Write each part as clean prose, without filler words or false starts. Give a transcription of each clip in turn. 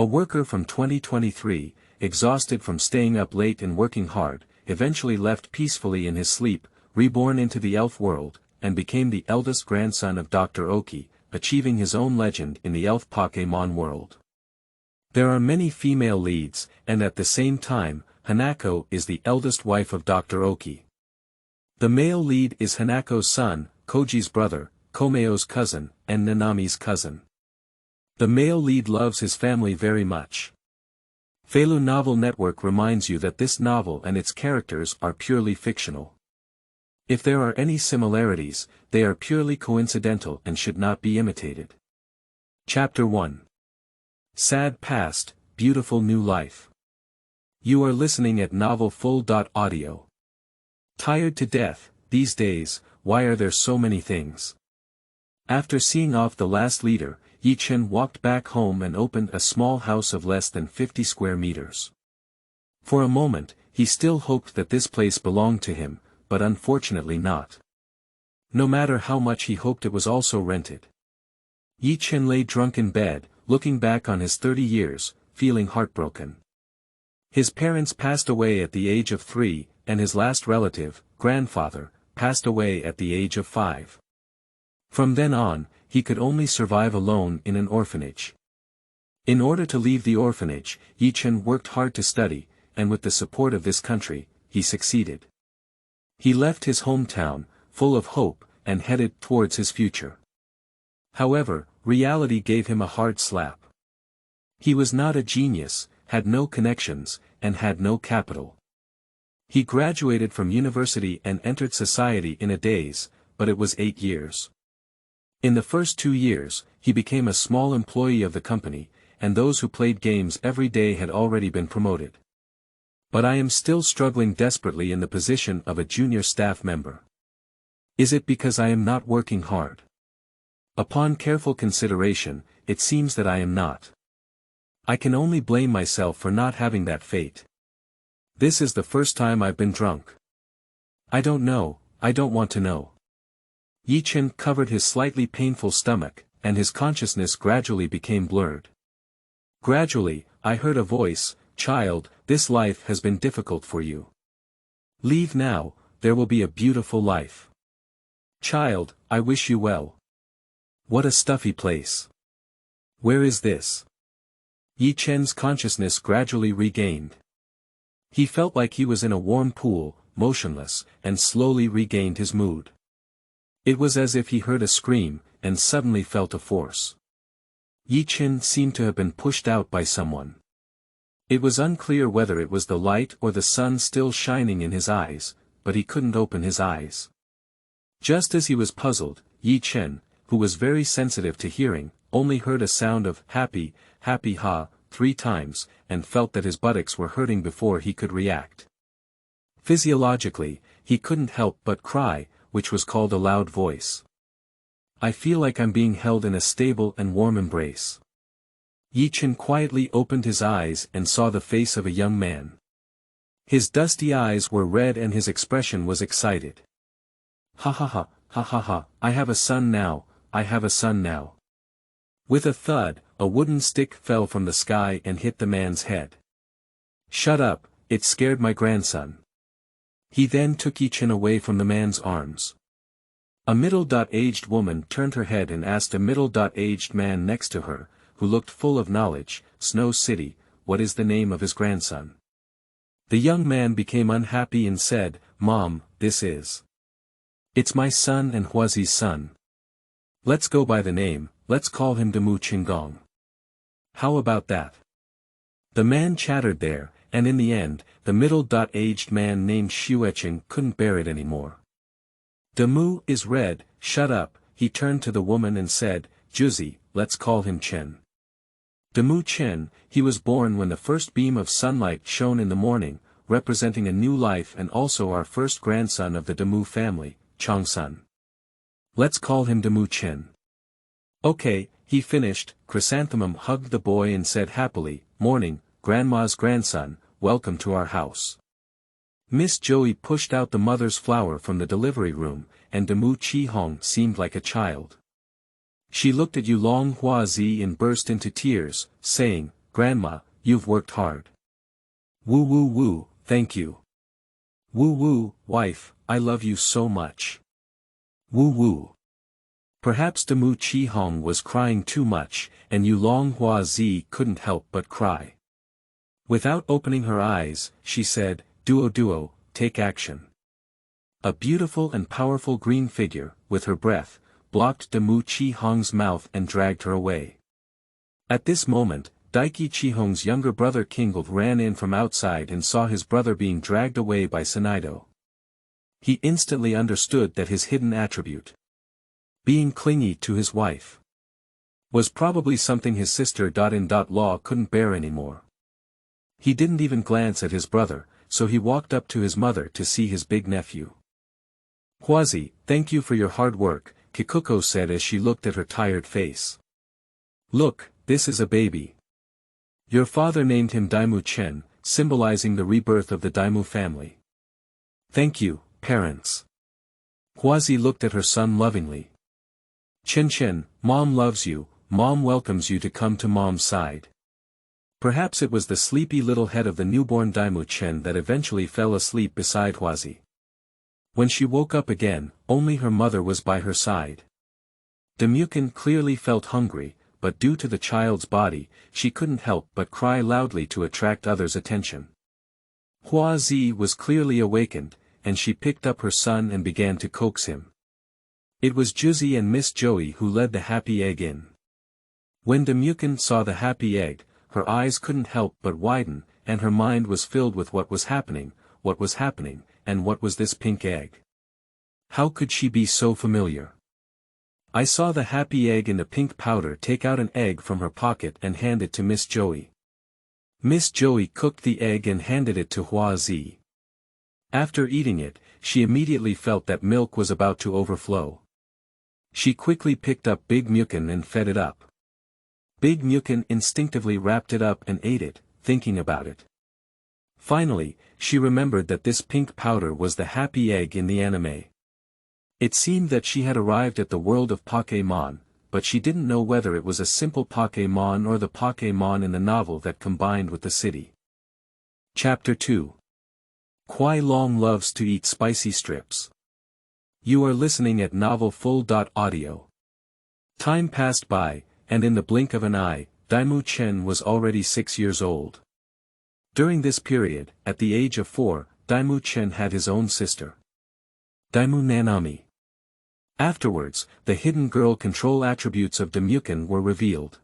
A worker from 2023, exhausted from staying up late and working hard, eventually left peacefully in his sleep, reborn into the elf world, and became the eldest grandson of Dr. Oki, achieving his own legend in the Elf Pokemon world. There are many female leads, and at the same time, Hanako is the eldest wife of Dr. Oki. The male lead is Hanako's son, Koji's brother, Komao's cousin, and Nanami's cousin. The male lead loves his family very much. Feilu Novel Network reminds you that this novel and its characters are purely fictional. If there are any similarities, they are purely coincidental and should not be imitated. Chapter 1. Sad Past, Beautiful New Life. You are listening at novelfull.audio. Tired to death, these days, why are there so many things? After seeing off the last leader, Yi Chen walked back home and opened a small house of less than 50 square meters. For a moment, he still hoped that this place belonged to him, but unfortunately not. No matter how much he hoped, it was also rented. Yi Chen lay drunk in bed, looking back on his 30 years, feeling heartbroken. His parents passed away at the age of 3, and his last relative, grandfather, passed away at the age of 5. From then on, he could only survive alone in an orphanage. In order to leave the orphanage, Yi Chen worked hard to study, and with the support of this country, he succeeded. He left his hometown, full of hope, and headed towards his future. However, reality gave him a hard slap. He was not a genius, had no connections, and had no capital. He graduated from university and entered society in a daze, but it was 8 years. In the first 2 years, he became a small employee of the company, and those who played games every day had already been promoted. But I am still struggling desperately in the position of a junior staff member. Is it because I am not working hard? Upon careful consideration, it seems that I am not. I can only blame myself for not having that fate. This is the first time I've been drunk. I don't know, I don't want to know. Yi Chen covered his slightly painful stomach, and his consciousness gradually became blurred. Gradually, I heard a voice, "Child, this life has been difficult for you. Leave now, there will be a beautiful life. Child, I wish you well." What a stuffy place. Where is this? Yi Chen's consciousness gradually regained. He felt like he was in a warm pool, motionless, and slowly regained his mood. It was as if he heard a scream, and suddenly felt a force. Yi Chen seemed to have been pushed out by someone. It was unclear whether it was the light or the sun still shining in his eyes, but he couldn't open his eyes. Just as he was puzzled, Yi Chen, who was very sensitive to hearing, only heard a sound of happy, happy ha, 3 times, and felt that his buttocks were hurting before he could react. Physiologically, he couldn't help but cry, which was called a loud voice. I feel like I'm being held in a stable and warm embrace. Yi Chen quietly opened his eyes and saw the face of a young man. His dusty eyes were red and his expression was excited. Ha ha ha, ha ha ha, I have a son now, I have a son now. With a thud, a wooden stick fell from the sky and hit the man's head. Shut up, it scared my grandson. He then took Yi Chen away from the man's arms. A middle-aged woman turned her head and asked a middle-aged man next to her, who looked full of knowledge, Snow City, what is the name of his grandson? The young man became unhappy and said, Mom, this is. It's my son and Huazi's son. Let's go by the name, let's call him Daimu Chen. How about that? The man chattered there, and in the end, the middle-aged man named Xueqing couldn't bear it anymore. Daimu is red, shut up, he turned to the woman and said, Juzi, let's call him Chen. Daimu Chen, he was born when the first beam of sunlight shone in the morning, representing a new life and also our first grandson of the Daimu family, Changsun. Let's call him Daimu Chen. Okay, he finished. Chrysanthemum hugged the boy and said happily, Morning, Grandma's grandson, welcome to our house. Miss Joey pushed out the mother's flower from the delivery room, and Daimu Qihong seemed like a child. She looked at Yulong Huazi and burst into tears, saying, Grandma, you've worked hard. Woo woo woo, thank you. Woo woo, wife, I love you so much. Woo woo. Perhaps Daimu Chi-hong was crying too much, and Yulong Hua-zi couldn't help but cry. Without opening her eyes, she said, Duo, take action. A beautiful and powerful green figure, with her breath, blocked Daimu Chi-hong's mouth and dragged her away. At this moment, Daiki Chi-hong's younger brother Kingle ran in from outside and saw his brother being dragged away by Sanaido. He instantly understood that his hidden attribute, being clingy to his wife, was probably something his sister Law couldn't bear anymore. He didn't even glance at his brother, so he walked up to his mother to see his big nephew. Huazi, thank you for your hard work, Kikuko said as she looked at her tired face. Look, this is a baby. Your father named him Daimu Chen, symbolizing the rebirth of the Daimu family. Thank you, parents. Huazi looked at her son lovingly. Chen, Mom loves you, Mom welcomes you to come to Mom's side. Perhaps it was the sleepy little head of the newborn Daimu Chen that eventually fell asleep beside Huazi. When she woke up again, only her mother was by her side. Damukin clearly felt hungry, but due to the child's body, she couldn't help but cry loudly to attract others' attention. Huazi was clearly awakened, and she picked up her son and began to coax him. It was Juzi and Miss Joey who led the happy egg in. When Damukin saw the happy egg, her eyes couldn't help but widen, and her mind was filled with what was happening, and what was this pink egg? How could she be so familiar? I saw the happy egg in the pink powder take out an egg from her pocket and hand it to Miss Joey. Miss Joey cooked the egg and handed it to Huazi. After eating it, she immediately felt that milk was about to overflow. She quickly picked up Big Mukin and fed it up. Big Mukin instinctively wrapped it up and ate it, thinking about it. Finally, she remembered that this pink powder was the happy egg in the anime. It seemed that she had arrived at the world of Pokémon, but she didn't know whether it was a simple Pokémon or the Pokémon in the novel that combined with the city. Chapter 2. Kuai Long loves to eat spicy strips. You are listening at novelfull.audio. Time passed by, and in the blink of an eye, Daimu Chen was already 6 years old. During this period, at the age of 4, Daimu Chen had his own sister, Daimu Nanami. Afterwards, the hidden girl control attributes of Damukin were revealed.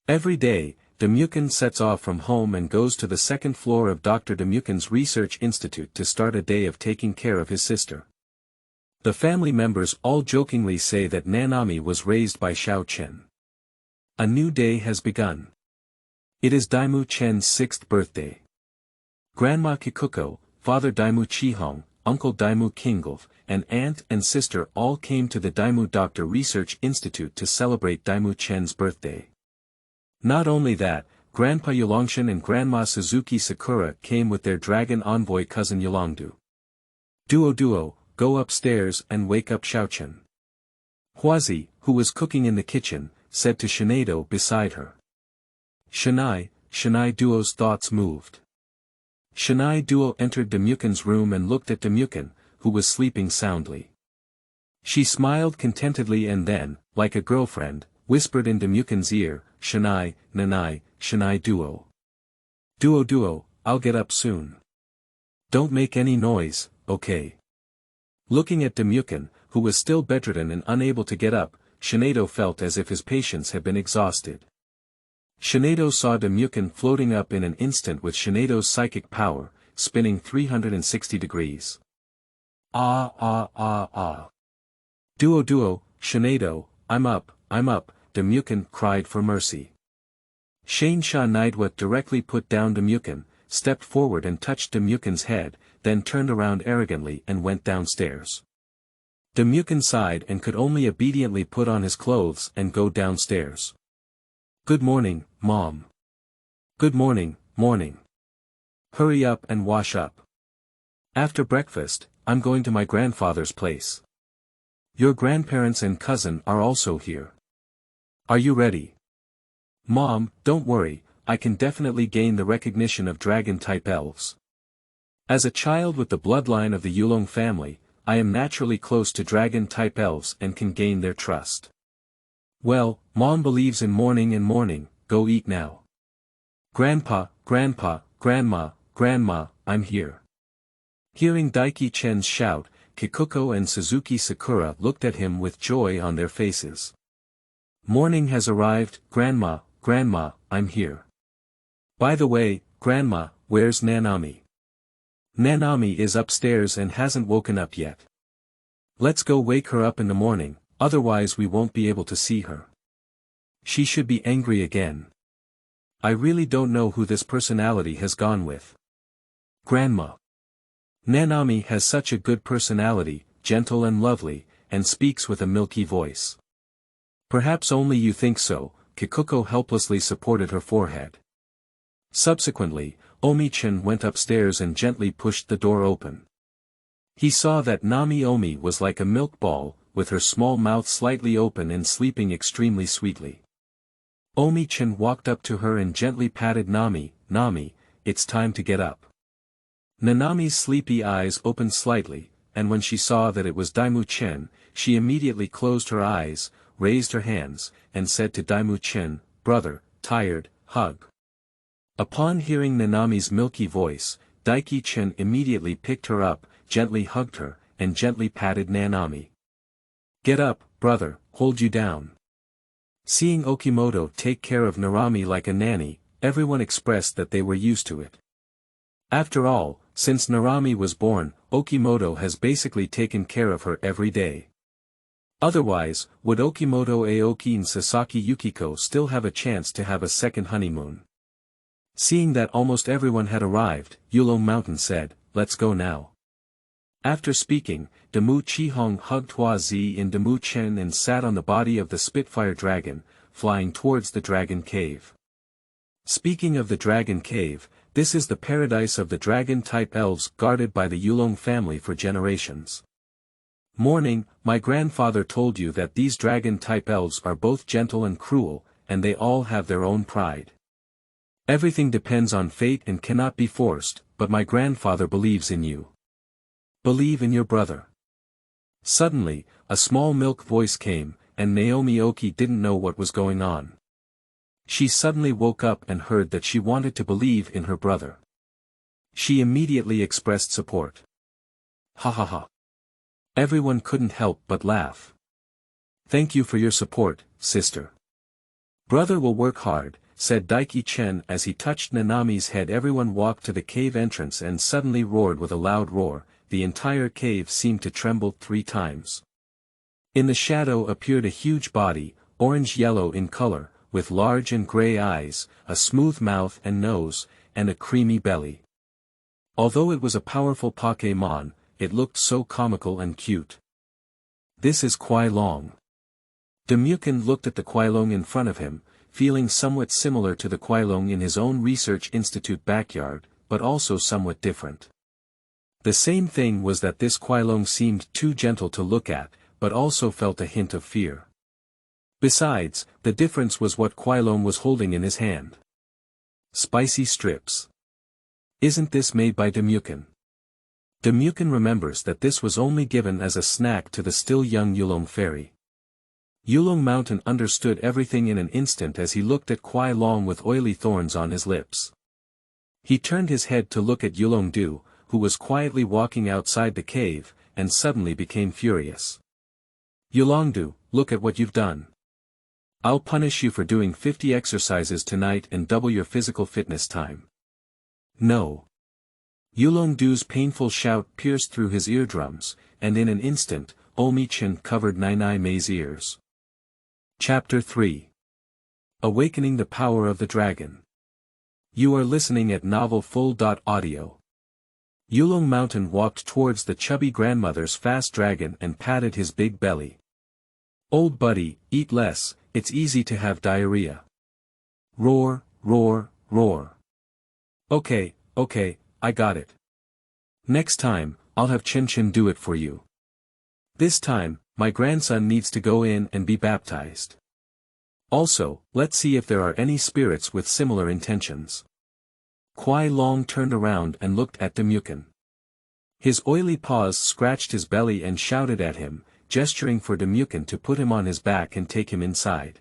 Every day, Damukin sets off from home and goes to the second floor of Dr. Damukin's research institute to start a day of taking care of his sister. The family members all jokingly say that Nanami was raised by Xiao Chen. A new day has begun. It is Daimu Chen's 6th birthday. Grandma Kikuko, Father Daimu Chi-hong, Uncle Daimu Kingle, and aunt and sister all came to the Daimu Doctor Research Institute to celebrate Daimu Chen's birthday. Not only that, Grandpa Yulongshan and Grandma Suzuki Sakura came with their dragon envoy cousin Yulongdu. Duo, go upstairs and wake up Xiaochen. Huazi, who was cooking in the kitchen, said to Shinado beside her. Shinai Duo's thoughts moved. Shinai Duo entered Damukin's room and looked at Damukin, who was sleeping soundly. She smiled contentedly and then, like a girlfriend, whispered in Damukin's ear, Shinai, Nanai, Shinai Duo. Duo, I'll get up soon. Don't make any noise, okay? Looking at Damukin, who was still bedridden and unable to get up, Shinado felt as if his patience had been exhausted. Shinado saw Damukin floating up in an instant with Shinado's psychic power, spinning 360 degrees. Duo, Shinado, I'm up, Damukin cried for mercy. Shane Sha Nidwa directly put down Damukin, stepped forward and touched Damukin's head, then turned around arrogantly and went downstairs. Damukin sighed and could only obediently put on his clothes and go downstairs. Good morning, Mom. Good morning. Hurry up and wash up. After breakfast, I'm going to my grandfather's place. Your grandparents and cousin are also here. Are you ready? Mom, don't worry, I can definitely gain the recognition of dragon-type elves. As a child with the bloodline of the Yulong family, I am naturally close to dragon-type elves and can gain their trust. Well, Mom believes in morning, go eat now. Grandpa, Grandpa, Grandma, Grandma, I'm here. Hearing Daiki Chen's shout, Kikuko and Suzuki Sakura looked at him with joy on their faces. Morning has arrived, Grandma, Grandma, I'm here. By the way, Grandma, where's Nanami? Nanami is upstairs and hasn't woken up yet. Let's go wake her up in the morning, otherwise we won't be able to see her. She should be angry again. I really don't know who this personality has gone with. Grandma. Nanami has such a good personality, gentle and lovely, and speaks with a milky voice. Perhaps only you think so, Kikuko helplessly supported her forehead. Subsequently, Omi-chan went upstairs and gently pushed the door open. He saw that Nami-Omi was like a milk ball, with her small mouth slightly open and sleeping extremely sweetly. Omi-chan walked up to her and gently patted Nami, Nami, it's time to get up. Nanami's sleepy eyes opened slightly, and when she saw that it was Daimu Chen, she immediately closed her eyes, raised her hands, and said to Daimu Chen, brother, tired, hug. Upon hearing Nanami's milky voice, Daiki Chen immediately picked her up, gently hugged her, and gently patted Nanami. Get up, brother, hold you down. Seeing Okimoto take care of Narami like a nanny, everyone expressed that they were used to it. After all, since Narami was born, Okimoto has basically taken care of her every day. Otherwise, would Okimoto Aoki and Sasaki Yukiko still have a chance to have a second honeymoon? Seeing that almost everyone had arrived, Yulong Mountain said, let's go now. After speaking, Demu Chihong hugged Hua Zi and Demu Chen and sat on the body of the Spitfire dragon, flying towards the dragon cave. Speaking of the dragon cave, this is the paradise of the dragon-type elves guarded by the Yulong family for generations. Morning, my grandfather told you that these dragon-type elves are both gentle and cruel, and they all have their own pride. Everything depends on fate and cannot be forced, but my grandfather believes in you. Believe in your brother. Suddenly, a small milk voice came, and Naomi Oki didn't know what was going on. She suddenly woke up and heard that she wanted to believe in her brother. She immediately expressed support. Ha ha ha. Everyone couldn't help but laugh. Thank you for your support, sister. Brother will work hard, said Daiki Chen as he touched Nanami's head. Everyone walked to the cave entrance and suddenly roared with a loud roar. The entire cave seemed to tremble 3 times. In the shadow appeared a huge body, orange-yellow in color, with large and gray eyes, a smooth mouth and nose, and a creamy belly. Although it was a powerful Pokémon, it looked so comical and cute. This is Kuai Long. Demukin looked at the Kuai Long in front of him, feeling somewhat similar to the Kuai Long in his own research institute backyard, but also somewhat different. The same thing was that this Kuai Long seemed too gentle to look at, but also felt a hint of fear. Besides, the difference was what Kuai Long was holding in his hand. Spicy strips. Isn't this made by Demukin? Demukin remembers that this was only given as a snack to the still young Yulong fairy. Yulong Mountain understood everything in an instant as he looked at Kuai Long with oily thorns on his lips. He turned his head to look at Yulong Du, who was quietly walking outside the cave, and suddenly became furious. Yulongdu, look at what you've done. I'll punish you for doing 50 exercises tonight and double your physical fitness time. No. Yulongdu's painful shout pierced through his eardrums, and in an instant, Omi-chan covered Nai Mei's ears. Chapter 3. Awakening the Power of the Dragon. You are listening at Novel Full.audio. Yulong Mountain walked towards the chubby grandmother's fast dragon and patted his big belly. Old buddy, eat less, it's easy to have diarrhea. Roar, roar, roar. Okay, I got it. Next time, I'll have Chen do it for you. This time, my grandson needs to go in and be baptized. Also, let's see if there are any spirits with similar intentions. Kuai Long turned around and looked at Damukin. His oily paws scratched his belly and shouted at him, gesturing for Damukin to put him on his back and take him inside.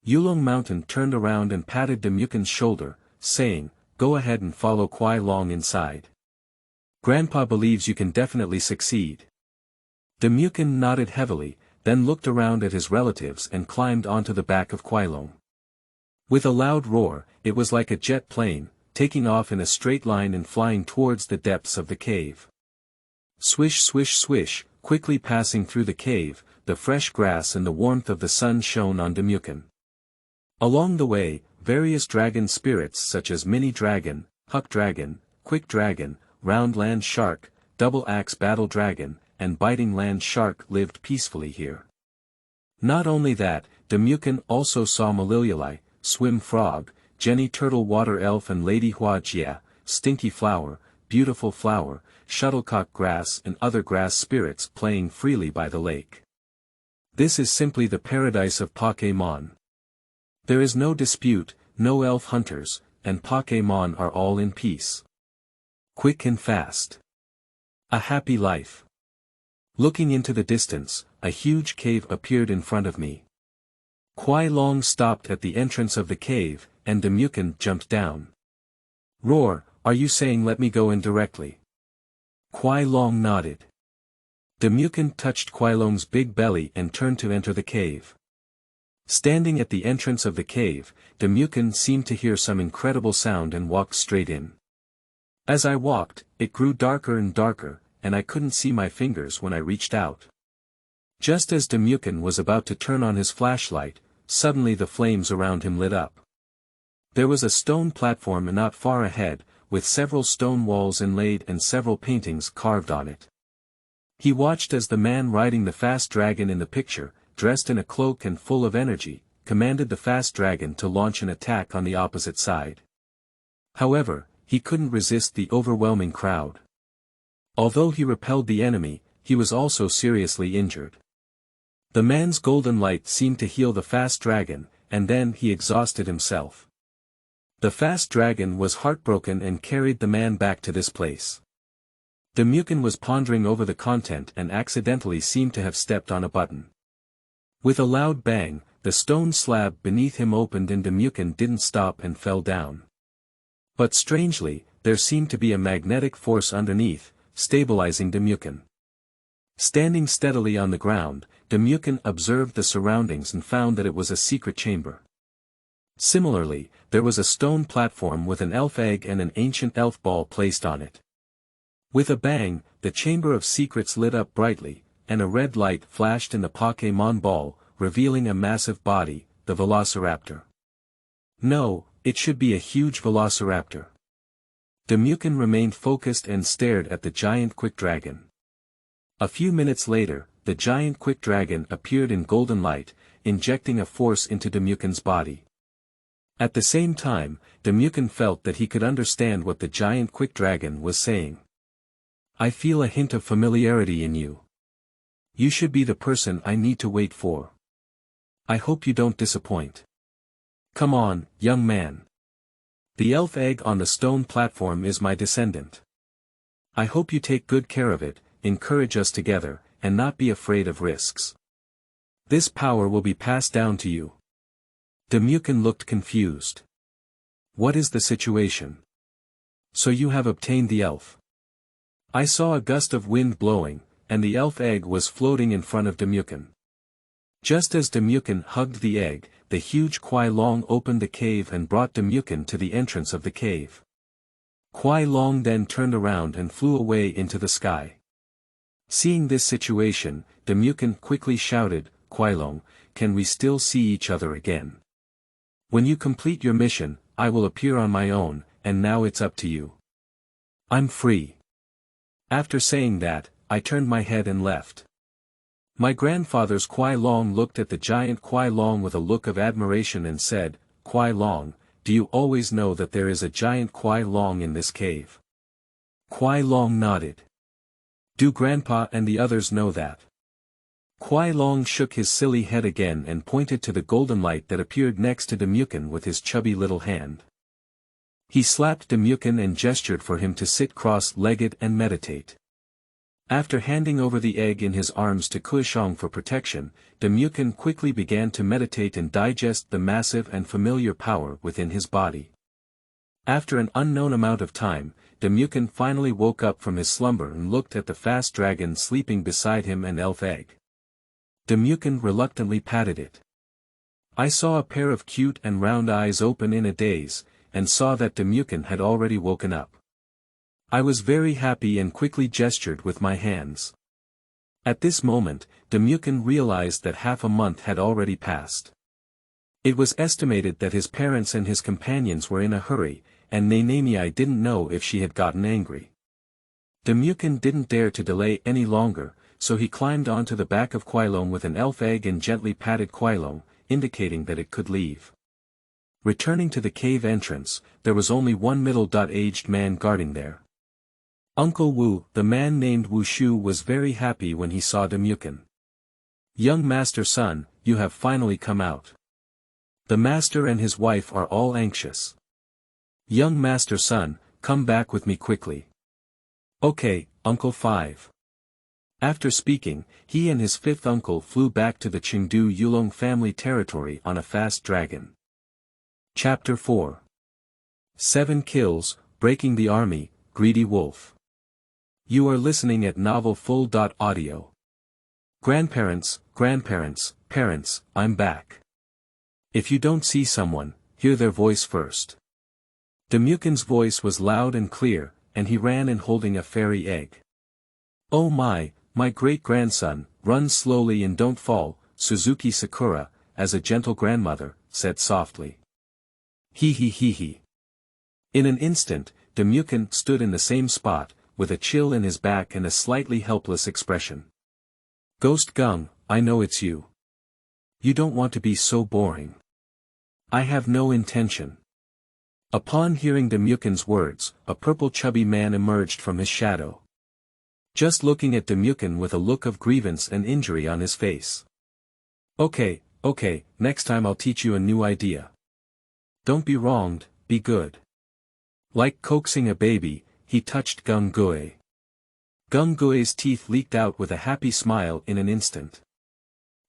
Yulong Mountain turned around and patted Damukin's shoulder, saying, "Go ahead and follow Kuai Long inside. Grandpa believes you can definitely succeed." Damukin nodded heavily, then looked around at his relatives and climbed onto the back of Kuai Long. With a loud roar, it was like a jet plane, taking off in a straight line and flying towards the depths of the cave. Swish swish swish, quickly passing through the cave, the fresh grass and the warmth of the sun shone on Damukin. Along the way, various dragon spirits such as Mini Dragon, Huck Dragon, Quick Dragon, Round Land Shark, Double Axe Battle Dragon, and Biting Land Shark lived peacefully here. Not only that, Damukin also saw Maliliali, Swim Frog, Jenny Turtle Water Elf and Lady Hua Jia, Stinky Flower, Beautiful Flower, Shuttlecock Grass and other grass spirits playing freely by the lake. This is simply the paradise of Pokémon. There is no dispute, no elf hunters, and Pokémon are all in peace. Quick and fast. A happy life. Looking into the distance, a huge cave appeared in front of me. Kuai Long stopped at the entrance of the cave, and Damukin jumped down. "Roar, are you saying let me go in directly?" Kuai Long nodded. Damukin touched Kuai Long's big belly and turned to enter the cave. Standing at the entrance of the cave, Damukin seemed to hear some incredible sound and walked straight in. As I walked, it grew darker and darker, and I couldn't see my fingers when I reached out. Just as Damukin was about to turn on his flashlight, suddenly the flames around him lit up. There was a stone platform not far ahead, with several stone walls inlaid and several paintings carved on it. He watched as the man riding the fast dragon in the picture, dressed in a cloak and full of energy, commanded the fast dragon to launch an attack on the opposite side. However, he couldn't resist the overwhelming crowd. Although he repelled the enemy, he was also seriously injured. The man's golden light seemed to heal the fast dragon, and then he exhausted himself. The fast dragon was heartbroken and carried the man back to this place. Damukin was pondering over the content and accidentally seemed to have stepped on a button. With a loud bang, the stone slab beneath him opened and Damukin didn't stop and fell down. But strangely, there seemed to be a magnetic force underneath, stabilizing Damukin. Standing steadily on the ground, Damukin observed the surroundings and found that it was a secret chamber. Similarly, there was a stone platform with an elf egg and an ancient elf ball placed on it. With a bang, the Chamber of Secrets lit up brightly, and a red light flashed in the Pokémon ball, revealing a massive body, the Velociraptor. No, it should be a huge Velociraptor. Damukin remained focused and stared at the giant quick dragon. A few minutes later, the giant quick dragon appeared in golden light, injecting a force into Damukin's body. At the same time, Damukin felt that he could understand what the giant quick dragon was saying. "I feel a hint of familiarity in you. You should be the person I need to wait for. I hope you don't disappoint. Come on, young man. The elf egg on the stone platform is my descendant. I hope you take good care of it, encourage us together, and not be afraid of risks. This power will be passed down to you." Damukin looked confused. "What is the situation? So you have obtained the elf?" I saw a gust of wind blowing, and the elf egg was floating in front of Damukin. Just as Damukin hugged the egg, the huge Kuai Long opened the cave and brought Damukin to the entrance of the cave. Kuai Long then turned around and flew away into the sky. Seeing this situation, Damukin quickly shouted, "Kuai Long, can we still see each other again? When you complete your mission, I will appear on my own, and now it's up to you. I'm free." After saying that, I turned my head and left. My grandfather's Kuai Long looked at the giant Kuai Long with a look of admiration and said, "Kuai Long, do you always know that there is a giant Kuai Long in this cave?" Kuai Long nodded. "Do Grandpa and the others know that?" Kuai Long shook his silly head again and pointed to the golden light that appeared next to Damuken with his chubby little hand. He slapped Damuken and gestured for him to sit cross-legged and meditate. After handing over the egg in his arms to Kuishong for protection, Damuken quickly began to meditate and digest the massive and familiar power within his body. After an unknown amount of time, Damuken finally woke up from his slumber and looked at the fast dragon sleeping beside him and elf egg. Damuken reluctantly patted it. I saw a pair of cute and round eyes open in a daze, and saw that Damuken had already woken up. I was very happy and quickly gestured with my hands. At this moment, Damuken realized that half a month had already passed. It was estimated that his parents and his companions were in a hurry, and Nanami didn't know if she had gotten angry. Damuken didn't dare to delay any longer, so he climbed onto the back of Kuailong with an elf egg and gently patted Kuailong, indicating that it could leave. Returning to the cave entrance, there was only one middle-aged man guarding there. Uncle Wu, the man named Wu Shu, was very happy when he saw Damuken. Young master son, you have finally come out. The master and his wife are all anxious. Young master son, come back with me quickly. Okay, Uncle 5. After speaking, he and his fifth uncle flew back to the Chengdu Yulong family territory on a fast dragon. Chapter 4. 7 Kills, Breaking the Army, Greedy Wolf. You are listening at novelfull.audio. Grandparents, parents, I'm back. If you don't see someone, hear their voice first. Damuken's voice was loud and clear, and he ran in holding a fairy egg. Oh my great-grandson, run slowly and don't fall, Suzuki Sakura, as a gentle grandmother, said softly. He. In an instant, Damuken stood in the same spot, with a chill in his back and a slightly helpless expression. Ghost Gung, I know it's you. You don't want to be so boring. I have no intention. Upon hearing Damuken's words, a purple chubby man emerged from his shadow. Just looking at Damuken with a look of grievance and injury on his face. Okay, next time I'll teach you a new idea. Don't be wronged, be good. Like coaxing a baby, he touched Gung Gui. Gung Gui's teeth leaked out with a happy smile in an instant.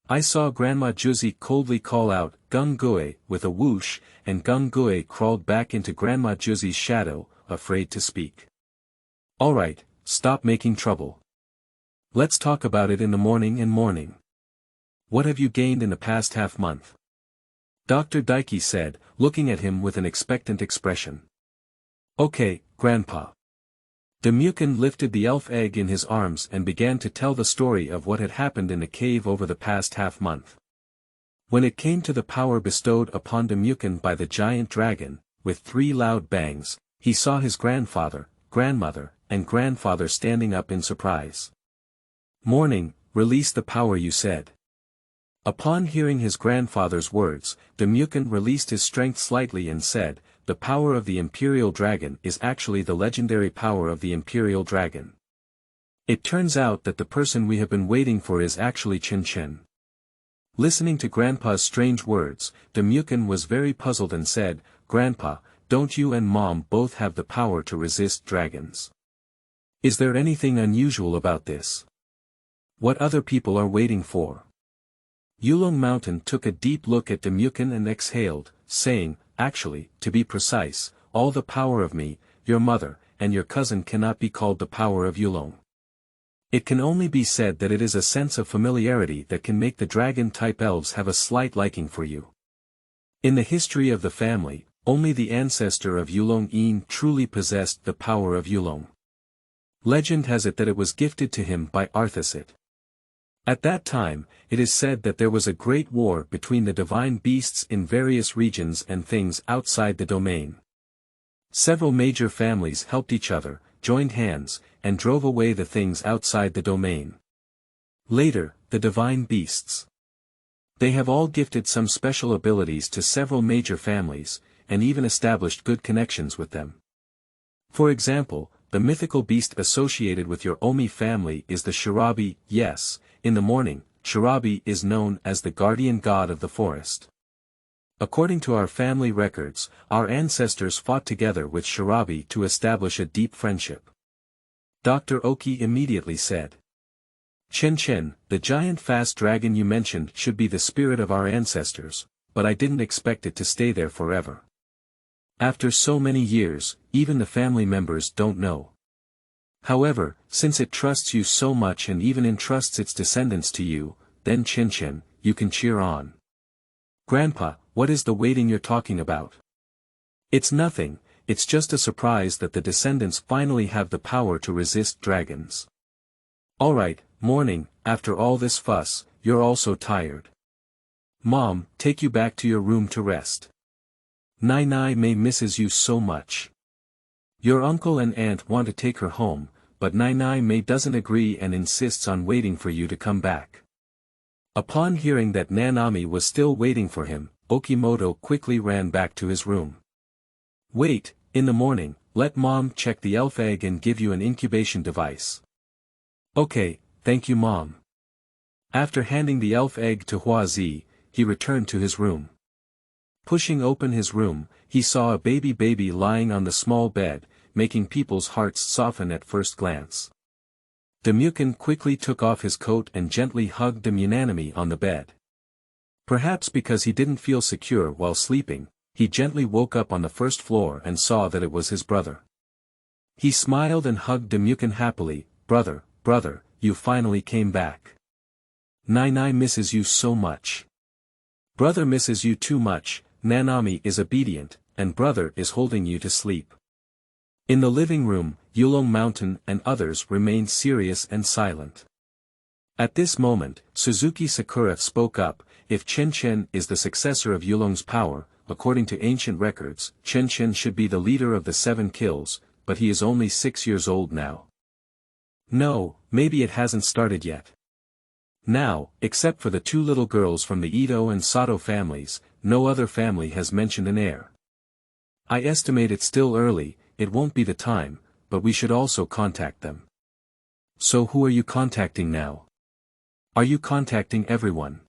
I saw Grandma Juzi coldly call out, Gung Gui, with a whoosh, and Gung Gui crawled back into Grandma Juzi's shadow, afraid to speak. Alright, stop making trouble. Let's talk about it in the morning. What have you gained in the past half-month? Dr. Daiki said, looking at him with an expectant expression. Okay, Grandpa. Damuken lifted the elf egg in his arms and began to tell the story of what had happened in the cave over the past half-month. When it came to the power bestowed upon Damuken by the giant dragon, with 3 loud bangs, he saw his grandfather, grandmother, and grandfather standing up in surprise. Morning, release the power you said. Upon hearing his grandfather's words, Damuken released his strength slightly and said, the power of the Imperial Dragon is actually the legendary power of the Imperial Dragon. It turns out that the person we have been waiting for is actually Chen Chen. Listening to Grandpa's strange words, Damuken was very puzzled and said, Grandpa, don't you and Mom both have the power to resist dragons? Is there anything unusual about this? What other people are waiting for? Yulong Mountain took a deep look at Damuken and exhaled, saying, actually, to be precise, all the power of me, your mother, and your cousin cannot be called the power of Yulong. It can only be said that it is a sense of familiarity that can make the dragon-type elves have a slight liking for you. In the history of the family, only the ancestor of Yulong Yin truly possessed the power of Yulong. Legend has it that it was gifted to him by Arthasit. At that time, it is said that there was a great war between the divine beasts in various regions and things outside the domain. Several major families helped each other, joined hands, and drove away the things outside the domain. Later, the divine beasts. They have all gifted some special abilities to several major families, and even established good connections with them. For example, the mythical beast associated with your Omi family is the Shirabi. Yes, in the morning, Shirabi is known as the guardian god of the forest. According to our family records, our ancestors fought together with Shirabi to establish a deep friendship. Dr. Oki immediately said. Chen, the giant fast dragon you mentioned should be the spirit of our ancestors, but I didn't expect it to stay there forever. After so many years, even the family members don't know. However, since it trusts you so much and even entrusts its descendants to you, then Chen, you can cheer on. Grandpa, what is the waiting you're talking about? It's nothing, it's just a surprise that the descendants finally have the power to resist dragons. Alright, morning, after all this fuss, you're also tired. Mom, take you back to your room to rest. Nai May misses you so much. Your uncle and aunt want to take her home, but Nai May doesn't agree and insists on waiting for you to come back. Upon hearing that Nanami was still waiting for him, Okimoto quickly ran back to his room. Wait, in the morning, let Mom check the elf egg and give you an incubation device. Okay, thank you Mom. After handing the elf egg to Huazi, he returned to his room. Pushing open his room, he saw a baby lying on the small bed, making people's hearts soften at first glance. Damuken quickly took off his coat and gently hugged Nanami on the bed. Perhaps because he didn't feel secure while sleeping, he gently woke up on the first floor and saw that it was his brother. He smiled and hugged Damuken happily. Brother, you finally came back. Nai misses you so much. Brother misses you too much. Nanami is obedient, and brother is holding you to sleep. In the living room, Yulong Mountain and others remained serious and silent. At this moment, Suzuki Sakura spoke up. If Chen is the successor of Yulong's power, according to ancient records, Chen should be the leader of the 7 kills, but he is only 6 years old now. No, maybe it hasn't started yet. Now, except for the 2 little girls from the Ito and Sato families, no other family has mentioned an heir. I estimate it's still early, it won't be the time, but we should also contact them. So who are you contacting now? Are you contacting everyone?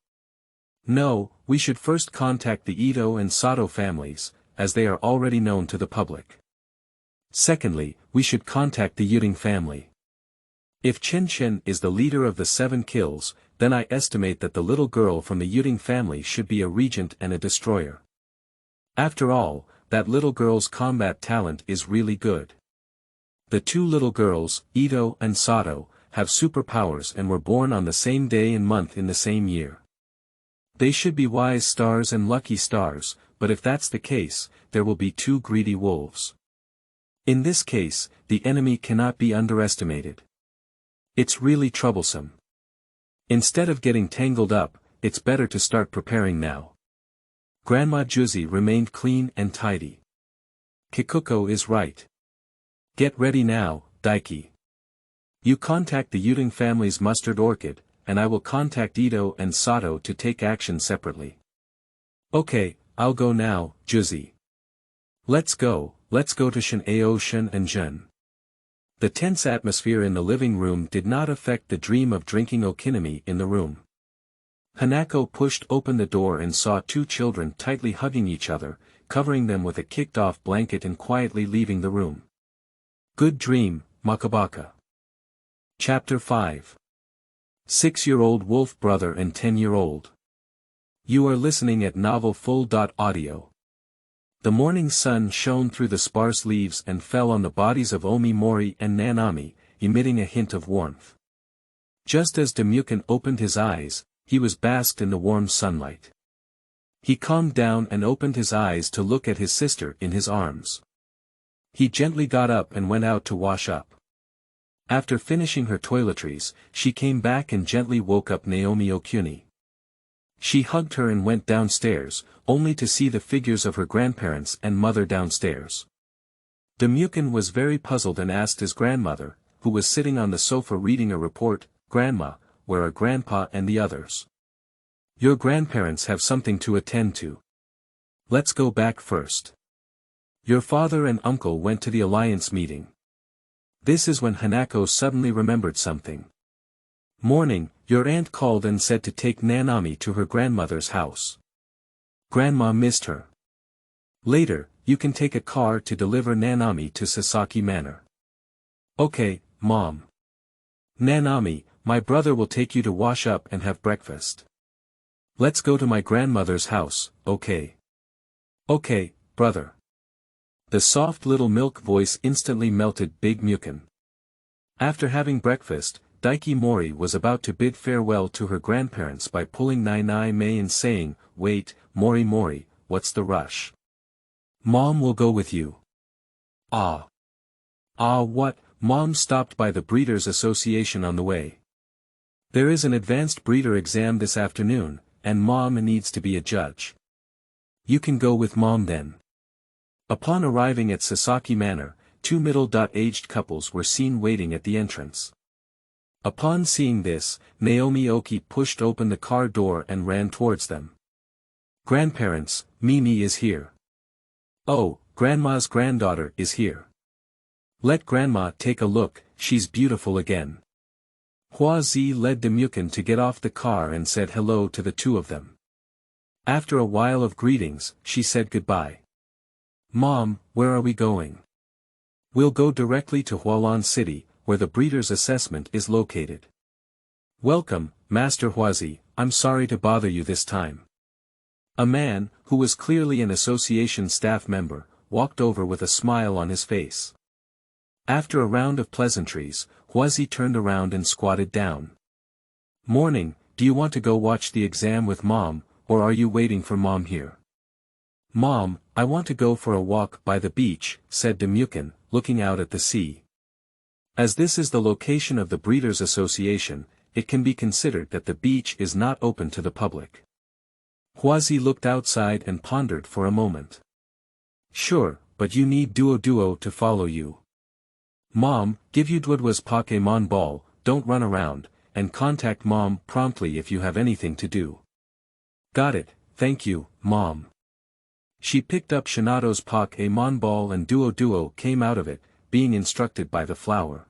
No, we should first contact the Ito and Sato families, as they are already known to the public. Secondly, we should contact the Yuting family. If Chen is the leader of the 7 kills, then I estimate that the little girl from the Yuting family should be a regent and a destroyer. After all, that little girl's combat talent is really good. The 2 little girls, Ito and Sato, have superpowers and were born on the same day and month in the same year. They should be wise stars and lucky stars, but if that's the case, there will be 2 greedy wolves. In this case, the enemy cannot be underestimated. It's really troublesome. Instead of getting tangled up, it's better to start preparing now. Grandma Juzi remained clean and tidy. Kikuko is right. Get ready now, Daiki. You contact the Yuting family's mustard orchid, and I will contact Ito and Sato to take action separately. Okay, I'll go now, Juzi. Let's go to Shin and Jun. The tense atmosphere in the living room did not affect the dream of drinking okinami in the room. Hanako pushed open the door and saw 2 children tightly hugging each other, covering them with a kicked-off blanket and quietly leaving the room. Good dream, Makabaka. Chapter 5. 6-year-old wolf brother and 10-year-old. You are listening at novelfull.audio. The morning sun shone through the sparse leaves and fell on the bodies of Omi Mori and Nanami, emitting a hint of warmth. Just as Damuken opened his eyes, he was basked in the warm sunlight. He calmed down and opened his eyes to look at his sister in his arms. He gently got up and went out to wash up. After finishing her toiletries, she came back and gently woke up Naomi Okuni. She hugged her and went downstairs, only to see the figures of her grandparents and mother downstairs. Damuken was very puzzled and asked his grandmother, who was sitting on the sofa reading a report, "Grandma, where are Grandpa and the others?" "Your grandparents have something to attend to. Let's go back first. Your father and uncle went to the alliance meeting." This is when Hanako suddenly remembered something. Morning, your aunt called and said to take Nanami to her grandmother's house. Grandma missed her. Later, you can take a car to deliver Nanami to Sasaki Manor. Okay, Mom. Nanami, my brother will take you to wash up and have breakfast. Let's go to my grandmother's house, okay? Okay, brother. The soft little milk voice instantly melted Big Muken. After having breakfast, Daiki Mori was about to bid farewell to her grandparents by pulling Nai Mei and saying, "Wait, Mori, what's the rush? Mom will go with you." Ah. Ah, what? Mom stopped by the Breeders' Association on the way. There is an advanced breeder exam this afternoon, and Mom needs to be a judge. You can go with Mom then. Upon arriving at Sasaki Manor, two middle-aged couples were seen waiting at the entrance. Upon seeing this, Naomi Oki pushed open the car door and ran towards them. Grandparents, Mimi is here. Oh, Grandma's granddaughter is here. Let Grandma take a look, she's beautiful again. Hua Zi led Demuken to get off the car and said hello to the two of them. After a while of greetings, she said goodbye. Mom, where are we going? We'll go directly to Hualan City, where the breeder's assessment is located. Welcome, Master Huazi, I'm sorry to bother you this time. A man, who was clearly an association staff member, walked over with a smile on his face. After a round of pleasantries, Huazi turned around and squatted down. Morning, do you want to go watch the exam with Mom, or are you waiting for Mom here? Mom, I want to go for a walk by the beach, said Demuken, looking out at the sea. As this is the location of the Breeders' Association, it can be considered that the beach is not open to the public. Huazi looked outside and pondered for a moment. Sure, but you need Duo to follow you. Mom, give you Duoduo's Pokemon ball, don't run around, and contact Mom promptly if you have anything to do. Got it, thank you, Mom. She picked up Shinato's Pokemon ball and Duo came out of it, being instructed by the flower.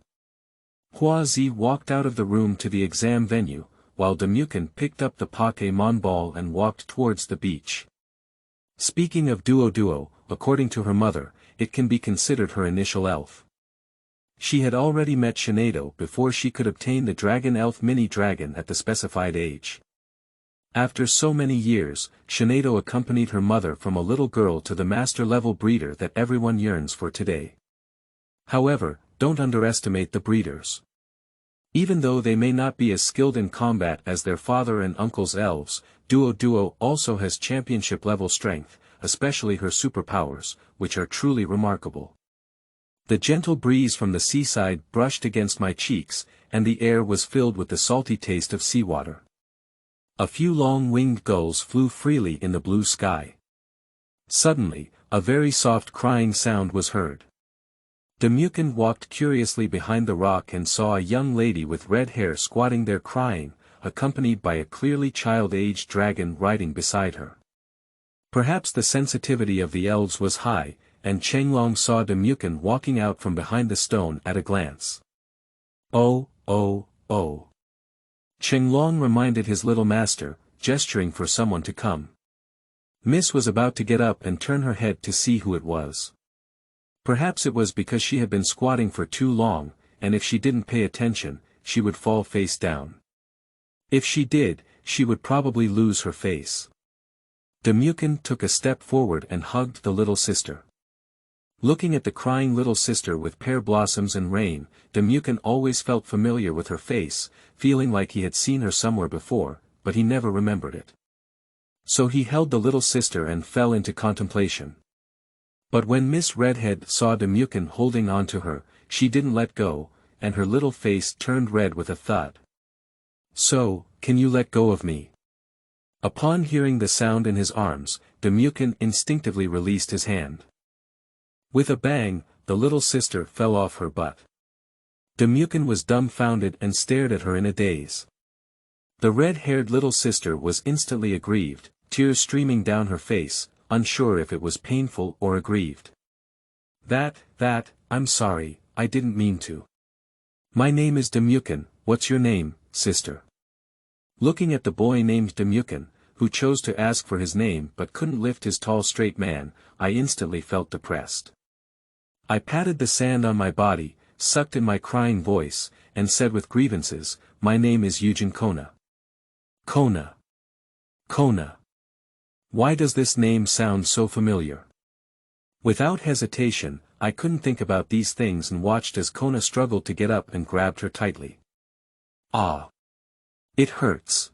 Huazi walked out of the room to the exam venue, while Demuken picked up the Pokemon ball and walked towards the beach. Speaking of Duo, according to her mother, it can be considered her initial elf. She had already met Shinato before she could obtain the Dragon Elf Mini-Dragon at the specified age. After so many years, Shinato accompanied her mother from a little girl to the master-level breeder that everyone yearns for today. However, don't underestimate the breeders. Even though they may not be as skilled in combat as their father and uncle's elves, Duo also has championship-level strength, especially her superpowers, which are truly remarkable. The gentle breeze from the seaside brushed against my cheeks, and the air was filled with the salty taste of seawater. A few long-winged gulls flew freely in the blue sky. Suddenly, a very soft crying sound was heard. Demuken walked curiously behind the rock and saw a young lady with red hair squatting there crying, accompanied by a clearly child-aged dragon riding beside her. Perhaps the sensitivity of the elves was high, and Chenglong saw Demuken walking out from behind the stone at a glance. Oh. Chenglong reminded his little master, gesturing for someone to come. Miss was about to get up and turn her head to see who it was. Perhaps it was because she had been squatting for too long, and if she didn't pay attention, she would fall face down. If she did, she would probably lose her face. Demuken took a step forward and hugged the little sister. Looking at the crying little sister with pear blossoms and rain, Demuken always felt familiar with her face, feeling like he had seen her somewhere before, but he never remembered it. So he held the little sister and fell into contemplation. But when Miss Redhead saw Demuken holding on to her, she didn't let go, and her little face turned red with a thought. So, can you let go of me? Upon hearing the sound in his arms, Demuken instinctively released his hand. With a bang, the little sister fell off her butt. Demuken was dumbfounded and stared at her in a daze. The red-haired little sister was instantly aggrieved, tears streaming down her face, unsure if it was painful or aggrieved. I'm sorry, I didn't mean to. My name is Demuken, what's your name, sister. Looking at the boy named Damukin, who chose to ask for his name but couldn't lift his tall straight man, I instantly felt depressed. I patted the sand on my body, sucked in my crying voice, and said with grievances, "My name is Eugene Kona." Kona. Kona. Why does this name sound so familiar? Without hesitation, I couldn't think about these things and watched as Kona struggled to get up and grabbed her tightly. Ah! It hurts.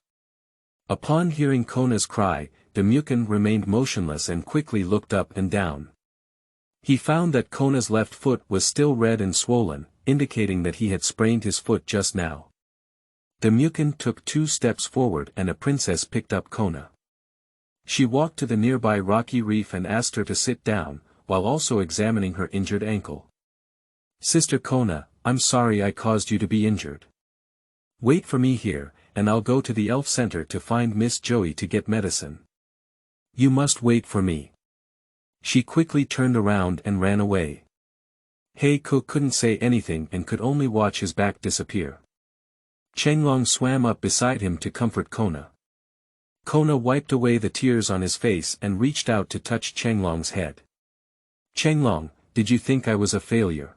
Upon hearing Kona's cry, Damukin remained motionless and quickly looked up and down. He found that Kona's left foot was still red and swollen, indicating that he had sprained his foot just now. Damukin took 2 steps forward and a princess picked up Kona. She walked to the nearby rocky reef and asked her to sit down, while also examining her injured ankle. "Sister Kona, I'm sorry I caused you to be injured. Wait for me here, and I'll go to the elf center to find Miss Joey to get medicine." "You must wait for me." She quickly turned around and ran away. Heiko couldn't say anything and could only watch his back disappear. Chenglong swam up beside him to comfort Kona. Kona wiped away the tears on his face and reached out to touch Chenglong's head. "Chenglong, did you think I was a failure?"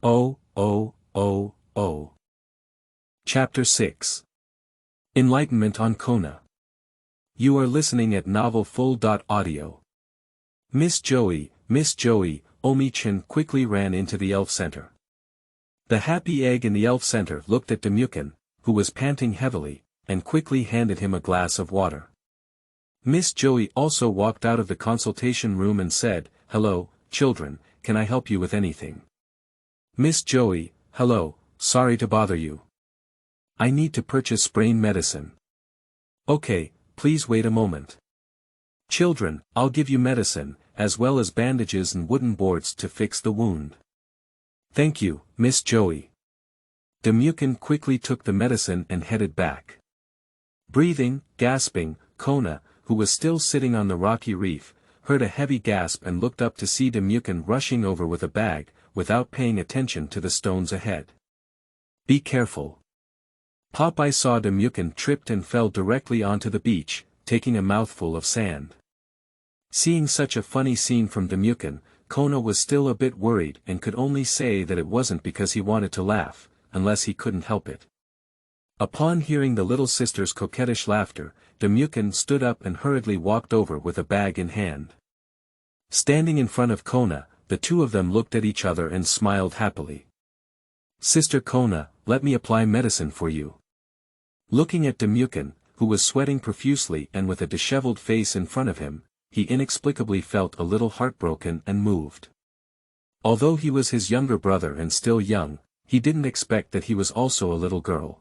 Oh, oh, oh, oh. Chapter 6. Enlightenment on Kona. You are listening at novelfull.audio. Miss Joey, Omi-chan quickly ran into the elf center. The happy egg in the elf center looked at Damukin, who was panting heavily, and quickly handed him a glass of water. Miss Joey also walked out of the consultation room and said, "Hello, children, can I help you with anything?" Miss Joey, "Hello, sorry to bother you. I need to purchase sprain medicine." "Okay, please wait a moment." "Children, I'll give you medicine, as well as bandages and wooden boards to fix the wound." "Thank you, Miss Joey." Damukin quickly took the medicine and headed back. Breathing, gasping, Kona, who was still sitting on the rocky reef, heard a heavy gasp and looked up to see Damukin rushing over with a bag, without paying attention to the stones ahead. "Be careful." Popeye saw Damukin tripped and fell directly onto the beach, taking a mouthful of sand. Seeing such a funny scene from Damukin, Kona was still a bit worried and could only say that it wasn't because he wanted to laugh, unless he couldn't help it. Upon hearing the little sister's coquettish laughter, Damukin stood up and hurriedly walked over with a bag in hand. Standing in front of Kona, the two of them looked at each other and smiled happily. "Sister Kona, let me apply medicine for you." Looking at Damukin, who was sweating profusely and with a disheveled face in front of him, he inexplicably felt a little heartbroken and moved. Although he was his younger brother and still young, he didn't expect that he was also a little girl.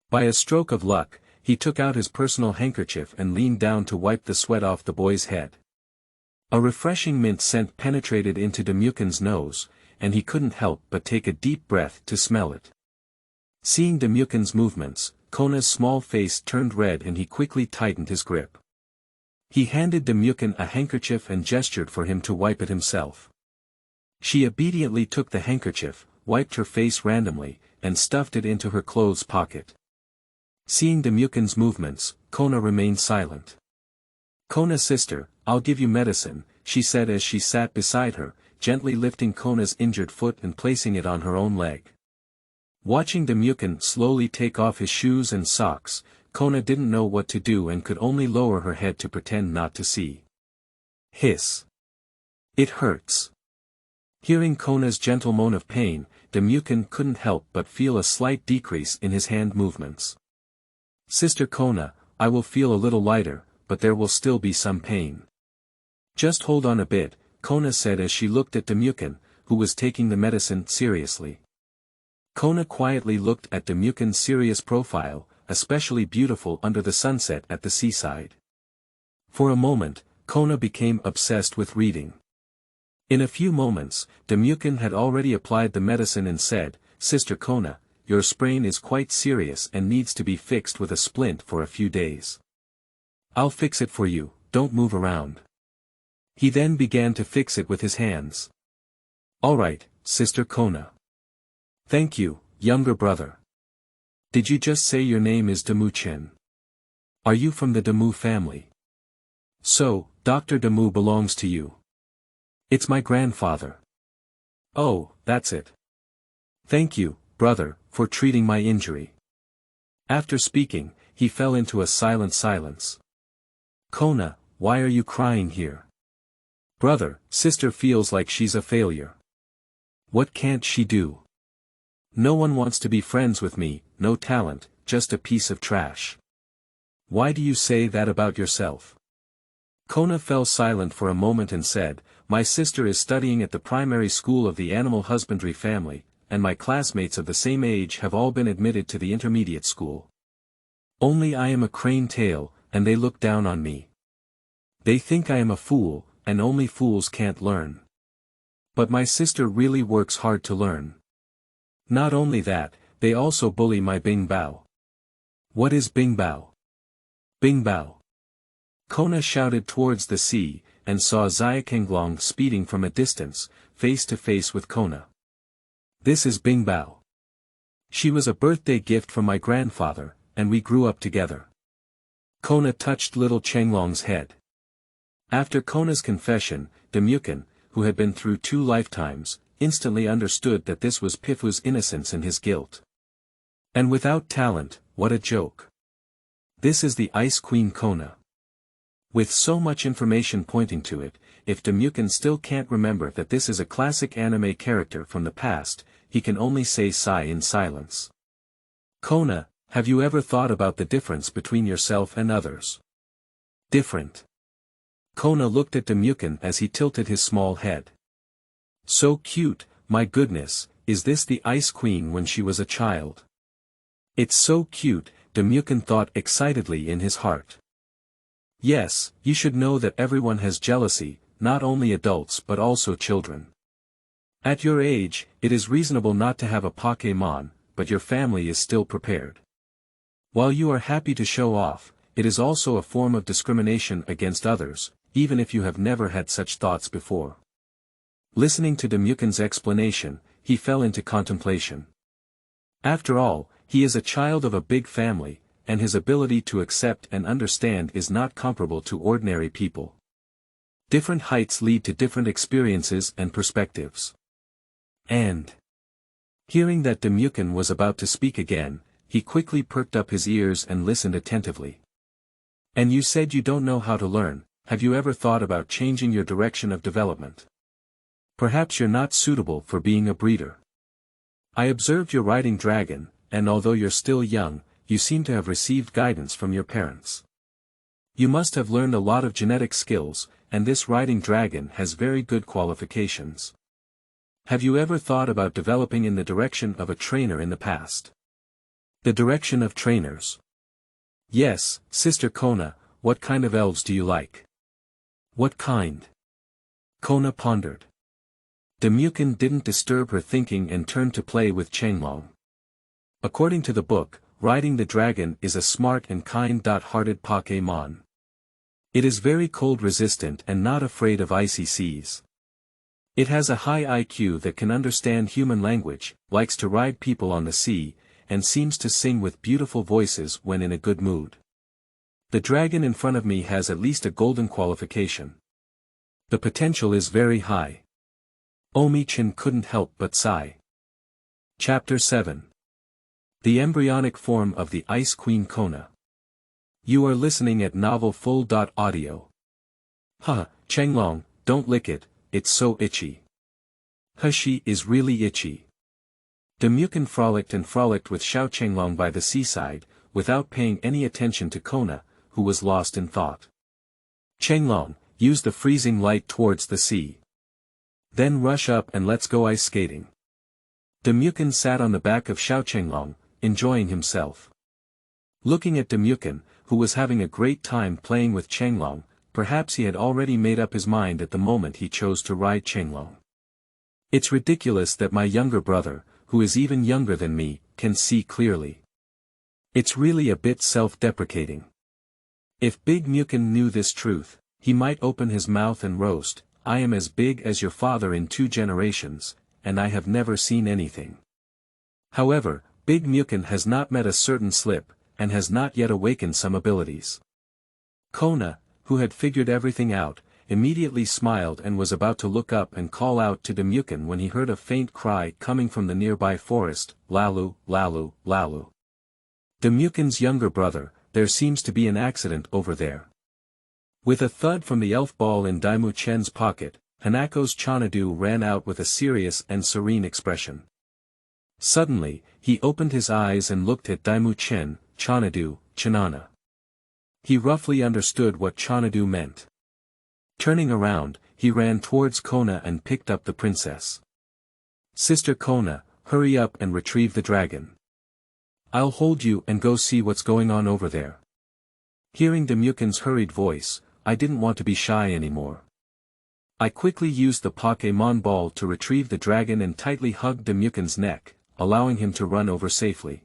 By a stroke of luck, he took out his personal handkerchief and leaned down to wipe the sweat off the boy's head. A refreshing mint scent penetrated into Damukin's nose, and he couldn't help but take a deep breath to smell it. Seeing Damukin's movements, Kona's small face turned red and he quickly tightened his grip. He handed Damukin a handkerchief and gestured for him to wipe it himself. She obediently took the handkerchief, wiped her face randomly, and stuffed it into her clothes pocket. Seeing Damukin's movements, Kona remained silent. "Kona's sister, I'll give you medicine," she said as she sat beside her, gently lifting Kona's injured foot and placing it on her own leg. Watching Damukin slowly take off his shoes and socks, Kona didn't know what to do and could only lower her head to pretend not to see. Hiss. "It hurts." Hearing Kona's gentle moan of pain, Damukin couldn't help but feel a slight decrease in his hand movements. "Sister Kona, I will feel a little lighter, but there will still be some pain." "Just hold on a bit," Kona said as she looked at Damukin, who was taking the medicine seriously. Kona quietly looked at Damukin's serious profile, especially beautiful under the sunset at the seaside. For a moment, Kona became obsessed with reading. In a few moments, Damukin had already applied the medicine and said, "Sister Kona, your sprain is quite serious and needs to be fixed with a splint for a few days. I'll fix it for you, don't move around." He then began to fix it with his hands. "All right, Sister Kona." "Thank you, younger brother." Did you just say your name is Daimu Chen? Are you from the Daimu family? So, Dr. Daimu belongs to you. It's my grandfather. Oh, that's it. Thank you, brother, for treating my injury. After speaking, he fell into a silent silence. Kona, why are you crying here? Brother, sister feels like she's a failure. What can't she do? No one wants to be friends with me, no talent, just a piece of trash. Why do you say that about yourself? Kona fell silent for a moment and said, my sister is studying at the primary school of the animal husbandry family, and my classmates of the same age have all been admitted to the intermediate school. Only I am a crane tail, and they look down on me. They think I am a fool, and only fools can't learn. But my sister really works hard to learn. Not only that, they also bully my Bing Bao. What is Bing Bao? Bing Bao. Kona shouted towards the sea, and saw Xiaoqinglong speeding from a distance, face to face with Kona. This is Bing Bao. She was a birthday gift from my grandfather, and we grew up together. Kona touched little Chenglong's head. After Kona's confession, Damukin, who had been through 2 lifetimes, instantly understood that this was Pifu's innocence and his guilt. And without talent, what a joke. This is the Ice Queen Kona. With so much information pointing to it, if Damukin still can't remember that this is a classic anime character from the past, he can only say sigh in silence. Kona, have you ever thought about the difference between yourself and others? Different. Kona looked at Damukin as he tilted his small head. So cute, my goodness, is this the Ice Queen when she was a child? It's so cute, Damukin thought excitedly in his heart. Yes, you should know that everyone has jealousy, not only adults but also children. At your age, it is reasonable not to have a Pokémon, but your family is still prepared. While you are happy to show off, it is also a form of discrimination against others, even if you have never had such thoughts before. Listening to Damukin's explanation, he fell into contemplation. After all, he is a child of a big family, and his ability to accept and understand is not comparable to ordinary people. Different heights lead to different experiences and perspectives. And hearing that Damukin was about to speak again, he quickly perked up his ears and listened attentively. And you said you don't know how to learn, have you ever thought about changing your direction of development? Perhaps you're not suitable for being a breeder. I observed your riding dragon, and although you're still young, you seem to have received guidance from your parents. You must have learned a lot of genetic skills, and this riding dragon has very good qualifications. Have you ever thought about developing in the direction of a trainer in the past? The direction of trainers. Yes, Sister Kona, what kind of elves do you like? What kind? Kona pondered. Damukin didn't disturb her thinking and turned to play with Chenglong. According to the book, riding the dragon is a smart and kind-hearted Pokémon. It is very cold-resistant and not afraid of icy seas. It has a high IQ that can understand human language, likes to ride people on the sea, and seems to sing with beautiful voices when in a good mood. The dragon in front of me has at least a golden qualification. The potential is very high. Omi-chan couldn't help but sigh. Chapter 7. The embryonic form of the Ice Queen Kona. You are listening at Novel Full.audio. Huh, Chenglong, don't lick it, it's so itchy. She is really itchy. Damukin frolicked with Xiao Chenglong by the seaside, without paying any attention to Kona, who was lost in thought. Chenglong, use the freezing light towards the sea. Then rush up and let's go ice skating. Damukin sat on the back of Xiao Chenglong, enjoying himself. Looking at Damukin, who was having a great time playing with Chenglong, perhaps he had already made up his mind at the moment he chose to ride Chenglong. It's ridiculous that my younger brother, who is even younger than me, can see clearly. It's really a bit self-deprecating. If Big Mukin knew this truth, he might open his mouth and roast, I am as big as your father in 2 generations, and I have never seen anything. However, Big Mukin has not met a certain slip, and has not yet awakened some abilities. Kona, who had figured everything out, immediately smiled and was about to look up and call out to Damukin when he heard a faint cry coming from the nearby forest, Lalu, Lalu, Lalu. Damukin's younger brother, there seems to be an accident over there. With a thud from the elf ball in Daimu Chen's pocket, Hanako's Chanadu ran out with a serious and serene expression. Suddenly, he opened his eyes and looked at Daimu Chen, Chanadu, Chanana. He roughly understood what Chanadu meant. Turning around, he ran towards Kona and picked up the princess. Sister Kona, hurry up and retrieve the dragon. I'll hold you and go see what's going on over there. Hearing Damukin's hurried voice, I didn't want to be shy anymore. I quickly used the Pokémon ball to retrieve the dragon and tightly hugged Damukin's neck, allowing him to run over safely.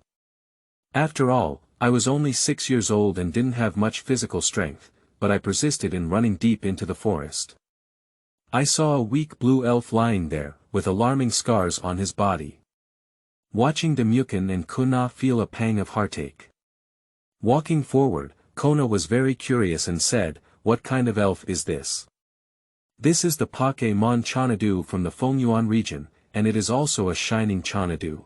After all, I was only 6 years old and didn't have much physical strength, but I persisted in running deep into the forest. I saw a weak blue elf lying there, with alarming scars on his body. Watching Damukin and Kona feel a pang of heartache. Walking forward, Kona was very curious and said, "What kind of elf is this?" "This is the Pokémon Chanadu from the Fengyuan region, and it is also a shining Chanadu.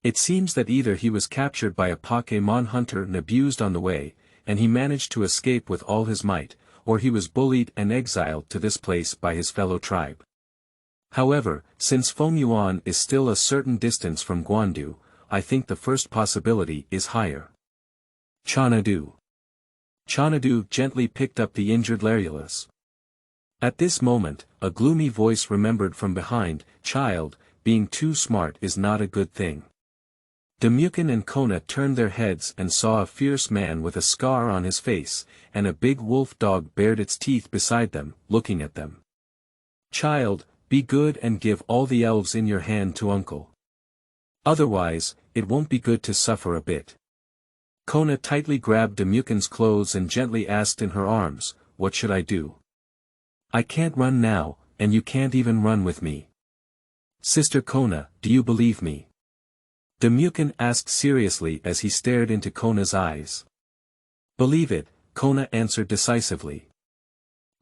It seems that either he was captured by a Pokémon hunter and abused on the way, and he managed to escape with all his might, or he was bullied and exiled to this place by his fellow tribe. However, since Fengyuan is still a certain distance from Guandu, I think the first possibility is higher." Chanadu. Chanadu gently picked up the injured Larulas. At this moment, a gloomy voice remembered from behind, "Child, being too smart is not a good thing." Damukin and Kona turned their heads and saw a fierce man with a scar on his face, and a big wolf dog bared its teeth beside them, looking at them. "Child, be good and give all the elves in your hand to uncle. Otherwise, it won't be good to suffer a bit." Kona tightly grabbed Damukin's clothes and gently asked in her arms, "What should I do? I can't run now, and you can't even run with me. Sister Kona, do you believe me?" Damukin asked seriously as he stared into Kona's eyes. "Believe it," Kona answered decisively.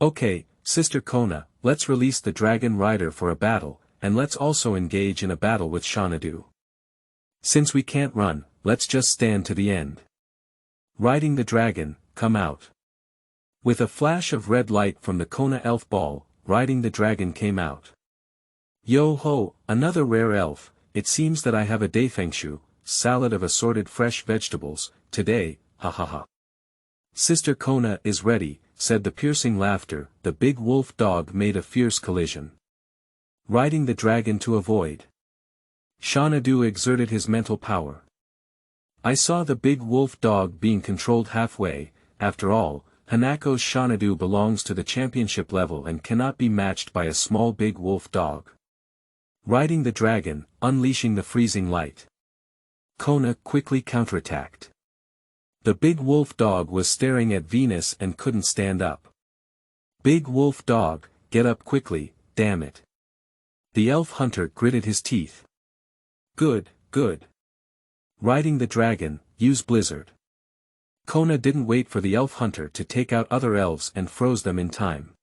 "Okay, Sister Kona, let's release the dragon rider for a battle, and let's also engage in a battle with Chanadu. Since we can't run, let's just stand to the end. Riding the dragon, come out." With a flash of red light from the Kona elf ball, Riding the dragon came out. "Yo ho, another rare elf. It seems that I have a daifengshu, salad of assorted fresh vegetables, today, ha ha ha. Sister Kona is ready," said the piercing laughter. The big wolf dog made a fierce collision. Riding the dragon to avoid. Shanadu exerted his mental power. I saw the big wolf dog being controlled halfway. After all, Hanako's Shanadu belongs to the championship level and cannot be matched by a small big wolf dog. Riding the dragon, unleashing the freezing light. Kona quickly counterattacked. The big wolf dog was staring at Venus and couldn't stand up. "Big wolf dog, get up quickly, damn it." The elf hunter gritted his teeth. "Good, good. Riding the dragon, use blizzard." Kona didn't wait for the elf hunter to take out other elves and froze them in time.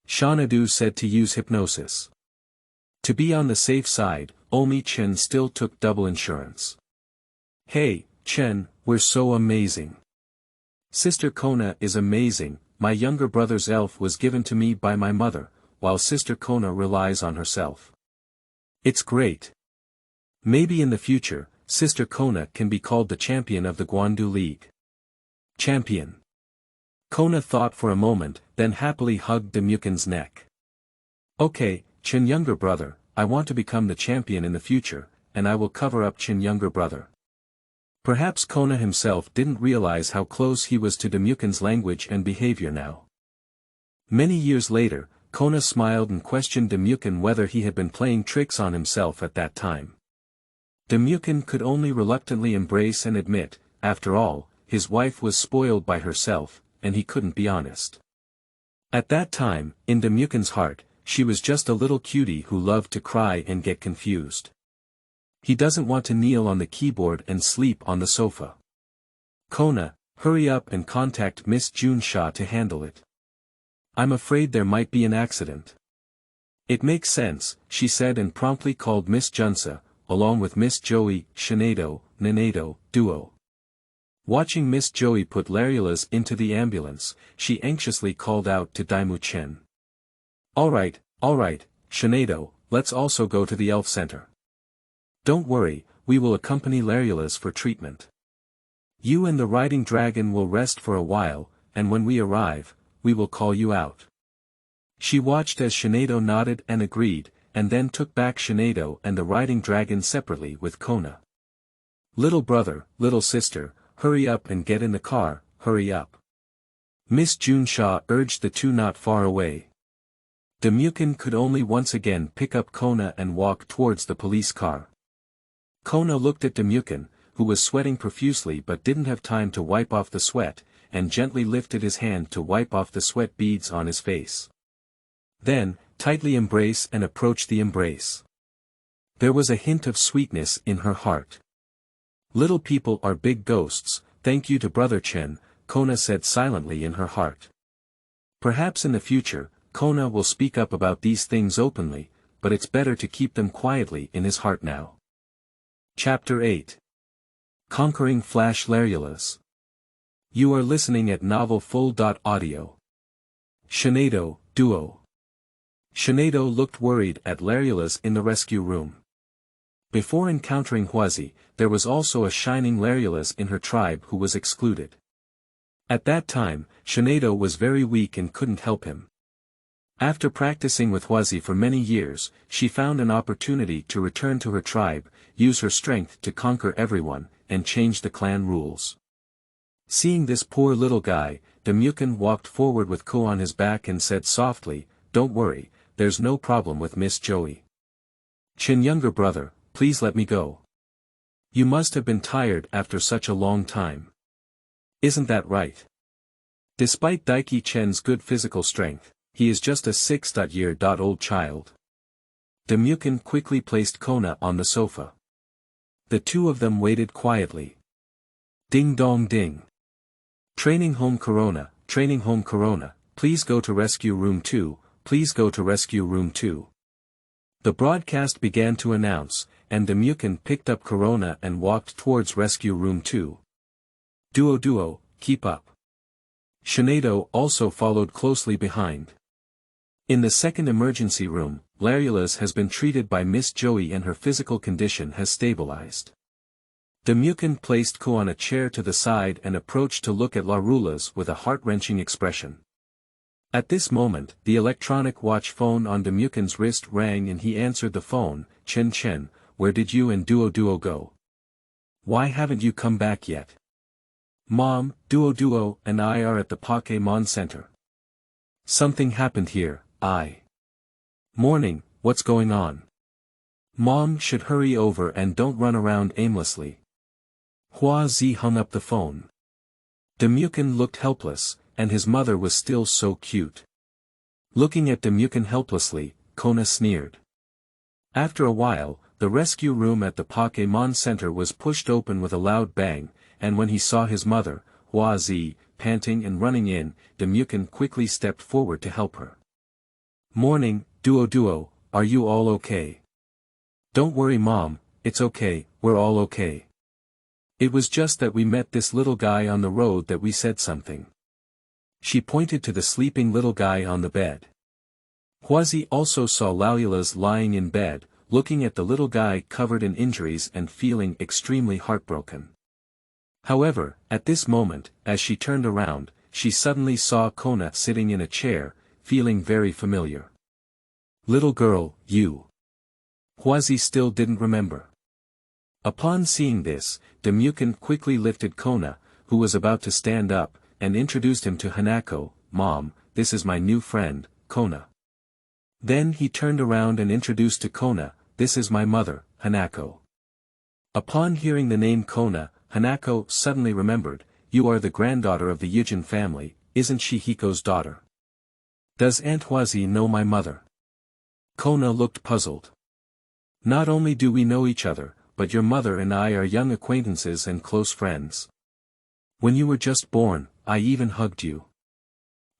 Shanadu said to use hypnosis. To be on the safe side, Omi Chen still took double insurance. "Hey, Chen, we're so amazing. Sister Kona is amazing. My younger brother's elf was given to me by my mother, while Sister Kona relies on herself. It's great. Maybe in the future, Sister Kona can be called the champion of the Guandu League." Champion. Kona thought for a moment, then happily hugged Damukin's neck. "Okay, Chen younger brother, I want to become the champion in the future, and I will cover up Chen younger brother." Perhaps Kona himself didn't realize how close he was to Damukin's language and behavior now. Many years later, Kona smiled and questioned Damukin whether he had been playing tricks on himself at that time. Damukin could only reluctantly embrace and admit, after all, his wife was spoiled by herself, and he couldn't be honest. At that time, in Damukin's heart, she was just a little cutie who loved to cry and get confused. He doesn't want to kneel on the keyboard and sleep on the sofa. Kona, hurry up and contact Miss Junsha to handle it. I'm afraid there might be an accident. It makes sense, she said and promptly called Miss Junsa, along with Miss Joey, Shinado, Nanado, Duo. Watching Miss Joey put Larulas into the ambulance, she anxiously called out to Daimu Chen. Alright, Shinado, let's also go to the Elf Center. Don't worry, we will accompany Larulas for treatment. You and the riding dragon will rest for a while, and when we arrive, we will call you out. She watched as Shinado nodded and agreed, and then took back Shinado and the riding dragon separately with Kona. Little brother, little sister, hurry up and get in the car, hurry up. Miss Junsha urged the two not far away. Damukin could only once again pick up Kona and walk towards the police car. Kona looked at Damukin, who was sweating profusely but didn't have time to wipe off the sweat, and gently lifted his hand to wipe off the sweat beads on his face. Then, tightly embrace and approach the embrace. There was a hint of sweetness in her heart. Little people are big ghosts, thank you to Brother Chen, Kona said silently in her heart. Perhaps in the future, Kona will speak up about these things openly, but it's better to keep them quietly in his heart now. Chapter 8. Conquering Flash Larulas. You are listening at novelfull.audio. Shinado, Duo. Shinado looked worried at Larulas in the rescue room. Before encountering Huazi, there was also a shining Larulas in her tribe who was excluded. At that time, Shinado was very weak and couldn't help him. After practicing with Huazi for many years, she found an opportunity to return to her tribe, use her strength to conquer everyone, and change the clan rules. Seeing this poor little guy, Damukin walked forward with Ko on his back and said softly, "Don't worry, there's no problem with Miss Joey. Chen younger brother, please let me go. You must have been tired after such a long time. Isn't that right?" Despite Daiki Chen's good physical strength, he is just a 6-year-old child. Damukin quickly placed Kona on the sofa. The two of them waited quietly. Ding dong ding. Training home Corona, please go to rescue room 2, please go to rescue room 2. The broadcast began to announce, and Damukin picked up Corona and walked towards rescue room 2. Duo, keep up. Shinado also followed closely behind. In the second emergency room, Larulas has been treated by Miss Joey and her physical condition has stabilized. Damukin placed Ko on a chair to the side and approached to look at Larulas with a heart-wrenching expression. At this moment, the electronic watch phone on Damukin's wrist rang and he answered the phone. Chen, where did you and Duo go? Why haven't you come back yet? Mom, Duo and I are at the Pokemon Center. Something happened here, Morning, what's going on? Mom should hurry over and don't run around aimlessly. Huazi hung up the phone. Damukin looked helpless, and his mother was still so cute. Looking at Damukin helplessly, Kona sneered. After a while, the rescue room at the Pokemon Center was pushed open with a loud bang, and when he saw his mother, Huazi, panting and running in, Damukin quickly stepped forward to help her. Morning, Duo, are you all okay? Don't worry Mom, it's okay, we're all okay. It was just that we met this little guy on the road that we said something. She pointed to the sleeping little guy on the bed. Huazi also saw Larulas lying in bed, looking at the little guy covered in injuries and feeling extremely heartbroken. However, at this moment, as she turned around, she suddenly saw Kona sitting in a chair, feeling very familiar. Little girl, you. Huazi still didn't remember. Upon seeing this, Damukin quickly lifted Kona, who was about to stand up, and introduced him to Hanako. Mom, this is my new friend, Kona. Then he turned around and introduced to Kona, this is my mother, Hanako. Upon hearing the name Kona, Hanako suddenly remembered, you are the granddaughter of the Yujin family, isn't she Hiko's daughter? Does Aunt Huazi know my mother? Kona looked puzzled. Not only do we know each other, but your mother and I are young acquaintances and close friends. When you were just born, I even hugged you.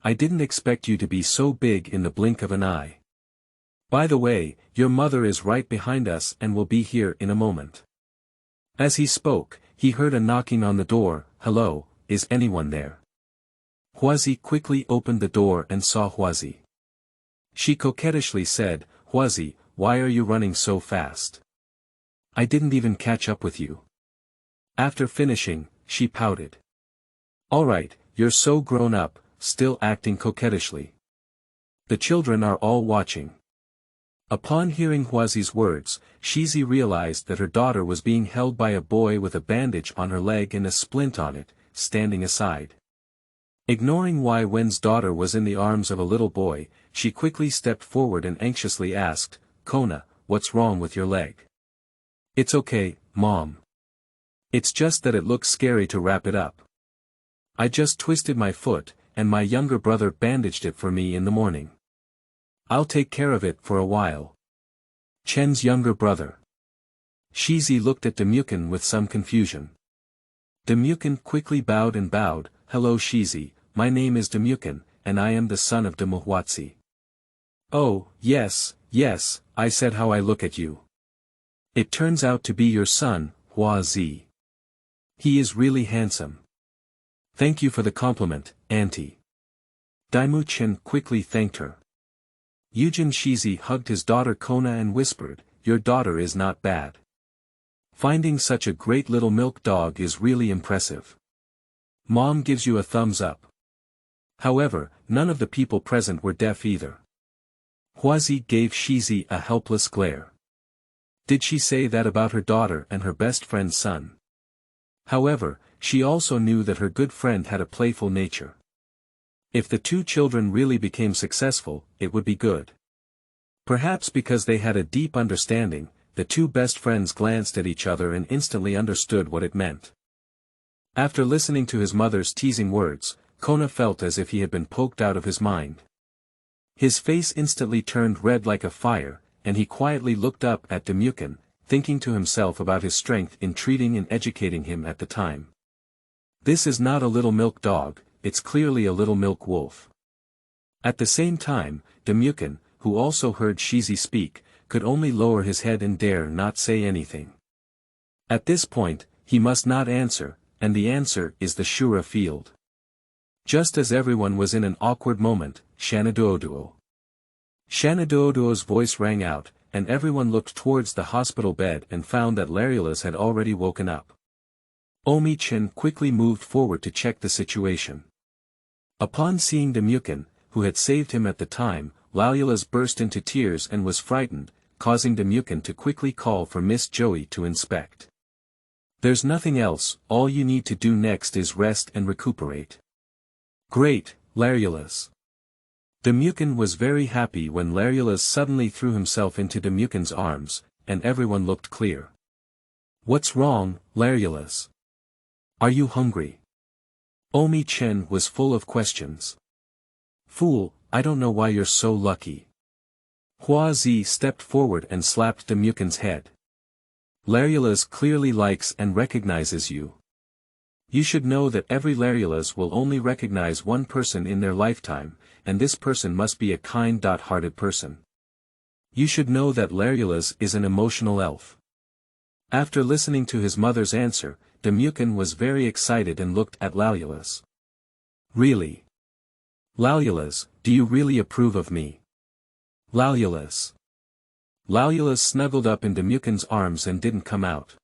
I didn't expect you to be so big in the blink of an eye. By the way, your mother is right behind us and will be here in a moment." As he spoke, he heard a knocking on the door. "Hello, is anyone there?" Huazi quickly opened the door and saw Huazi. She coquettishly said, "Huazi, why are you running so fast? I didn't even catch up with you." After finishing, she pouted. "Alright, you're so grown up, still acting coquettishly. The children are all watching." Upon hearing Huazi's words, Shizi realized that her daughter was being held by a boy with a bandage on her leg and a splint on it, standing aside. Ignoring Wai Wen's daughter was in the arms of a little boy, she quickly stepped forward and anxiously asked, "Kona, what's wrong with your leg?" "It's okay, Mom. It's just that it looks scary to wrap it up. I just twisted my foot, and my younger brother bandaged it for me in the morning. I'll take care of it for a while." Chen's younger brother. Shizi looked at Damuken with some confusion. Damuken quickly bowed and bowed, "Hello Shizi, my name is Damuken, and I am the son of Damuhuatsi." "Oh, yes, yes, I said how I look at you. It turns out to be your son, Huazi. He is really handsome. Thank you for the compliment, Auntie." Daimu Chen quickly thanked her. Yujin Shizi hugged his daughter Kona and whispered, "Your daughter is not bad. Finding such a great little milk dog is really impressive. Mom gives you a thumbs up." However, none of the people present were deaf either. Huazi gave Shizi a helpless glare. Did she say that about her daughter and her best friend's son? However, she also knew that her good friend had a playful nature. If the two children really became successful, it would be good. Perhaps because they had a deep understanding, the two best friends glanced at each other and instantly understood what it meant. After listening to his mother's teasing words, Kona felt as if he had been poked out of his mind. His face instantly turned red like a fire, and he quietly looked up at Damuken, thinking to himself about his strength in treating and educating him at the time. This is not a little milk dog, it's clearly a little milk wolf. At the same time, Damuken, who also heard Shizi speak, could only lower his head and dare not say anything. At this point, he must not answer, and the answer is the Shura field. Just as everyone was in an awkward moment, Shanadooduo. Shanadooduo's voice rang out, and everyone looked towards the hospital bed and found that Larulas had already woken up. Omi-chan quickly moved forward to check the situation. Upon seeing Damuken, who had saved him at the time, Larulas burst into tears and was frightened, causing Damuken to quickly call for Miss Joey to inspect. "There's nothing else, all you need to do next is rest and recuperate." "Great, Larulas." Damuken was very happy when Larulas suddenly threw himself into Damuken's arms, and everyone looked clear. "What's wrong, Larulas? Are you hungry?" Omi-chan was full of questions. "Fool, I don't know why you're so lucky." Huazi stepped forward and slapped Damuken's head. "Larulas clearly likes and recognizes you. You should know that every Larulas will only recognize one person in their lifetime, and this person must be a kind-hearted person. You should know that Larulas is an emotional elf." After listening to his mother's answer, Damuken was very excited and looked at Larulas. "Really? Larulas, do you really approve of me?" "Larulas." Larulas snuggled up in Damuken's arms and didn't come out.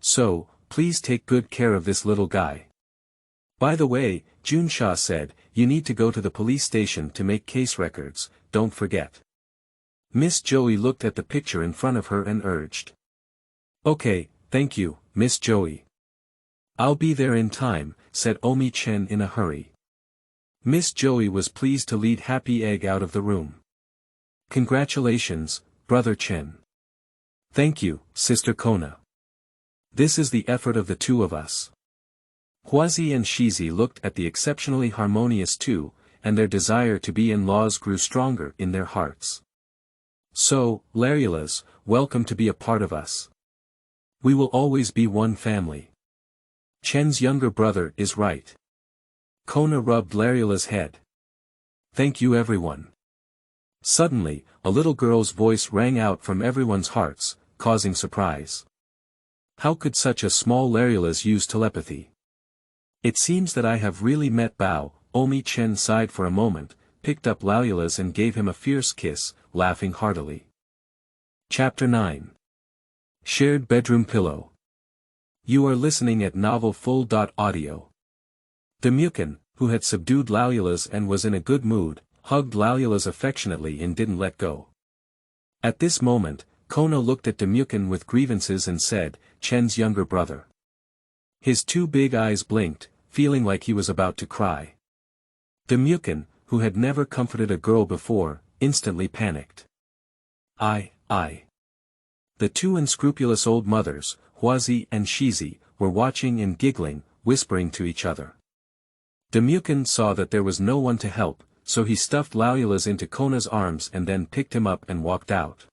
"So, please take good care of this little guy. By the way," Junsha said, "you need to go to the police station to make case records, don't forget." Miss Joey looked at the picture in front of her and urged. "Okay, thank you, Miss Joey. I'll be there in time," said Omi-chan in a hurry. Miss Joey was pleased to lead Happy Egg out of the room. "Congratulations, Brother Chen." "Thank you, Sister Kona. This is the effort of the two of us." Huazi and Shizi looked at the exceptionally harmonious two, and their desire to be in-laws grew stronger in their hearts. "So, Larulas, welcome to be a part of us. We will always be one family. Chen's younger brother is right. Kona rubbed Larula's head. Thank you everyone. Suddenly, a little girl's voice rang out from everyone's hearts, causing surprise. How could such a small Larulas use telepathy? It seems that I have really met Bao. Omi Chen sighed for a moment, picked up Larulas and gave him a fierce kiss, laughing heartily. Chapter 9. Shared Bedroom Pillow. You are listening at Novel Full. Audio. Damuken, who had subdued Larulas and was in a good mood, hugged Larulas affectionately and didn't let go. At this moment, Kona looked at Damuken with grievances and said, Chen's younger brother. His two big eyes blinked, feeling like he was about to cry. Damuken, who had never comforted a girl before, instantly panicked. I. The two unscrupulous old mothers, Huazi and Shizi, were watching and giggling, whispering to each other. Damuken saw that there was no one to help, so he stuffed Larulas into Kona's arms and then picked him up and walked out.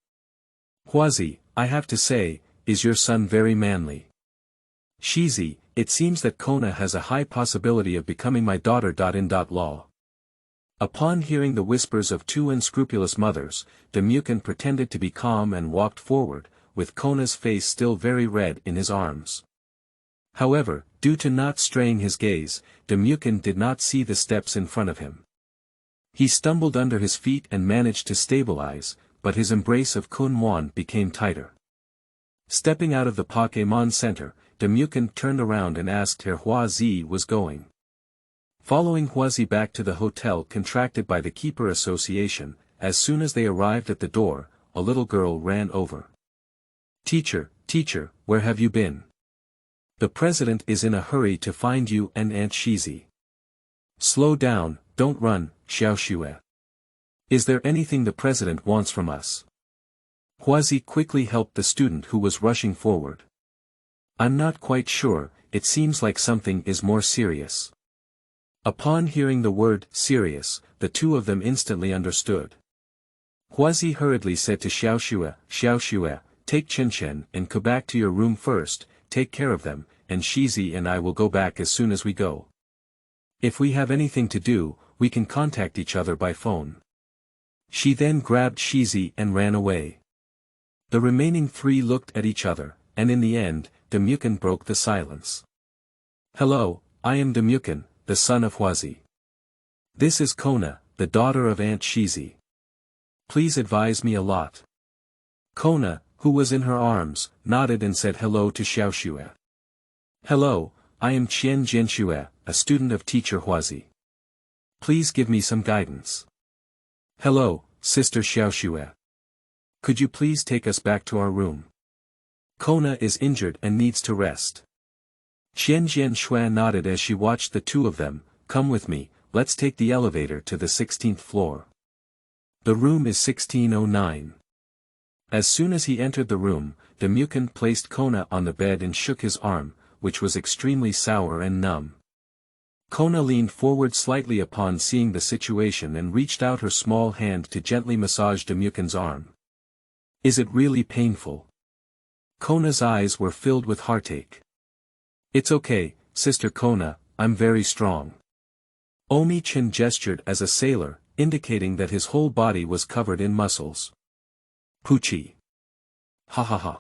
Huazi, I have to say, is your son very manly? Shizi, it seems that Kona has a high possibility of becoming my daughter. Law. Upon hearing the whispers of two unscrupulous mothers, Damuken pretended to be calm and walked forward, with Kona's face still very red in his arms. However, due to not straying his gaze, Damuken did not see the steps in front of him. He stumbled under his feet and managed to stabilize, but his embrace of Kun Muan became tighter. Stepping out of the Pokémon Center, Damuken turned around and asked where Huazi was going. Following Huazi back to the hotel contracted by the Keeper Association, as soon as they arrived at the door, a little girl ran over. Teacher, where have you been? The president is in a hurry to find you and Aunt Shizi. Slow down, don't run, Xiaoxue. Is there anything the president wants from us? Huazi quickly helped the student who was rushing forward. I'm not quite sure, it seems like something is more serious. Upon hearing the word serious, the two of them instantly understood. Huazi hurriedly said to Xiaoxue, take Chen and go back to your room first, take care of them, and Shizi and I will go back as soon as we go. If we have anything to do, we can contact each other by phone. She then grabbed Shizi and ran away. The remaining three looked at each other, and in the end, Damuken broke the silence. Hello, I am Damuken, the son of Huazi. This is Kona, the daughter of Aunt Shizi. Please advise me a lot. Kona, who was in her arms, nodded and said hello to Xiaoxue. Hello, I am Qian Jianxue, a student of teacher Huazi. Please give me some guidance. Hello, Sister Xiaoxue. Could you please take us back to our room? Kona is injured and needs to rest. Qian Jianxue nodded as she watched the two of them. Come with me, let's take the elevator to the 16th floor. The room is 1609. As soon as he entered the room, Damuken placed Kona on the bed and shook his arm, which was extremely sour and numb. Kona leaned forward slightly upon seeing the situation and reached out her small hand to gently massage Damuken's arm. Is it really painful? Kona's eyes were filled with heartache. It's okay, Sister Kona, I'm very strong. Omi Chen gestured as a sailor, indicating that his whole body was covered in muscles. Poochie. Ha ha ha.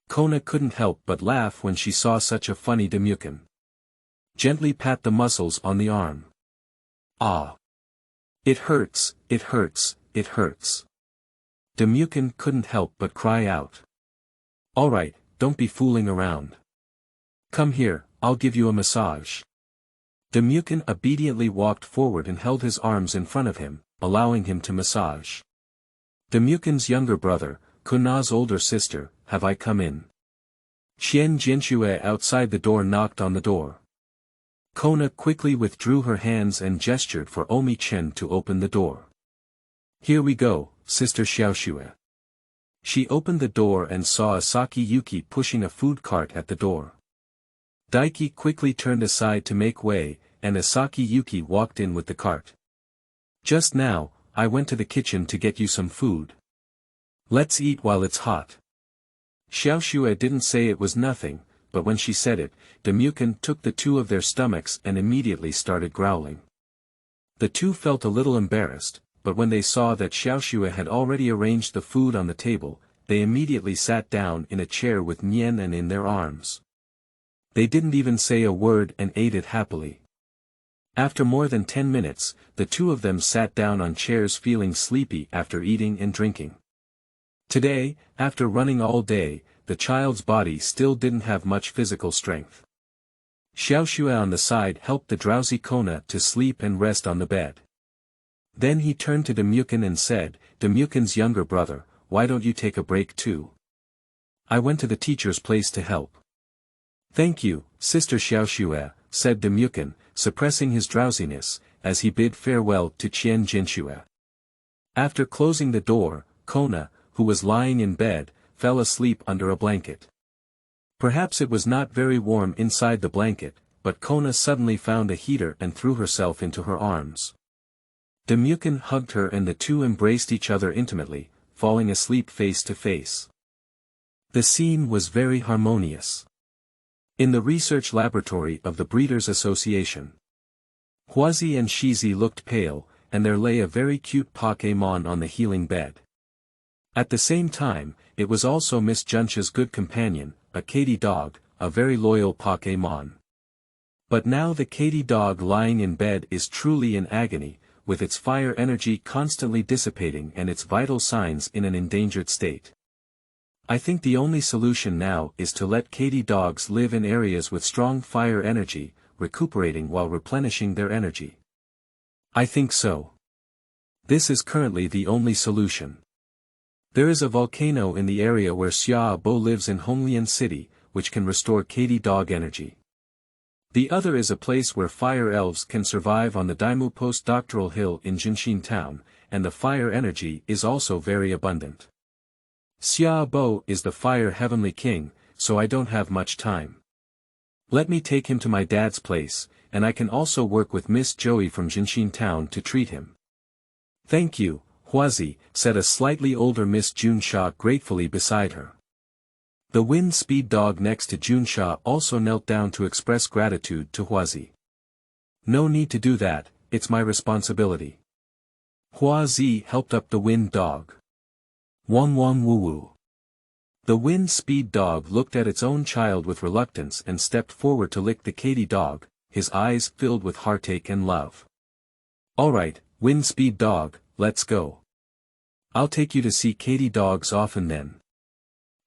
Kona couldn't help but laugh when she saw such a funny Damuken. Gently pat the muscles on the arm. Ah. It hurts, it hurts, it hurts. Damuken couldn't help but cry out. Alright, don't be fooling around. Come here, I'll give you a massage. Damuken obediently walked forward and held his arms in front of him, allowing him to massage. Damuken's younger brother, Kona's older sister, have I come in? Qian Jianxue outside the door knocked on the door. Kona quickly withdrew her hands and gestured for Omi Chen to open the door. Here we go, Sister Xiaoxue. She opened the door and saw Asaki Yuki pushing a food cart at the door. Daiki quickly turned aside to make way, and Asaki Yuki walked in with the cart. Just now, I went to the kitchen to get you some food. Let's eat while it's hot. Xiaoxue didn't say it was nothing, but when she said it, Damuken took the two of their stomachs and immediately started growling. The two felt a little embarrassed, but when they saw that Xiaoxue had already arranged the food on the table, they immediately sat down in a chair with Nian and in their arms. They didn't even say a word and ate it happily. After more than 10 minutes, the two of them sat down on chairs feeling sleepy after eating and drinking. Today, after running all day, the child's body still didn't have much physical strength. Xiaoxue on the side helped the drowsy Kona to sleep and rest on the bed. Then he turned to Damuken and said, Damuken's younger brother, why don't you take a break too? I went to the teacher's place to help. Thank you, Sister Xiaoxue, said Damuken, suppressing his drowsiness, as he bid farewell to Qian Jinxue. After closing the door, Kona, who was lying in bed, fell asleep under a blanket. Perhaps it was not very warm inside the blanket, but Kona suddenly found a heater and threw herself into her arms. Damuken hugged her and the two embraced each other intimately, falling asleep face to face. The scene was very harmonious. In the research laboratory of the Breeders' Association, Huazi and Shizi looked pale, and there lay a very cute Pokémon on the healing bed. At the same time, it was also Miss Juncha's good companion, a Katy dog, a very loyal Pokémon. But now the Katy dog lying in bed is truly in agony, with its fire energy constantly dissipating and its vital signs in an endangered state. I think the only solution now is to let Katy dogs live in areas with strong fire energy, recuperating while replenishing their energy. I think so. This is currently the only solution. There is a volcano in the area where Xia Bo lives in Honglian City, which can restore Katy dog energy. The other is a place where fire elves can survive on the Daimu Postdoctoral Hill in Jinshin Town, and the fire energy is also very abundant. Xia Bo is the fire heavenly king, so I don't have much time. Let me take him to my dad's place, and I can also work with Miss Joey from Jinshin Town to treat him. Thank you, Huazi, said a slightly older Miss Junsha gratefully beside her. The wind speed dog next to Junsha also knelt down to express gratitude to Huazi. No need to do that, it's my responsibility. Huazi helped up the wind dog. Wong wong woo woo. The wind speed dog looked at its own child with reluctance and stepped forward to lick the Katy dog, his eyes filled with heartache and love. Alright, wind speed dog, let's go. I'll take you to see Katy dogs often then.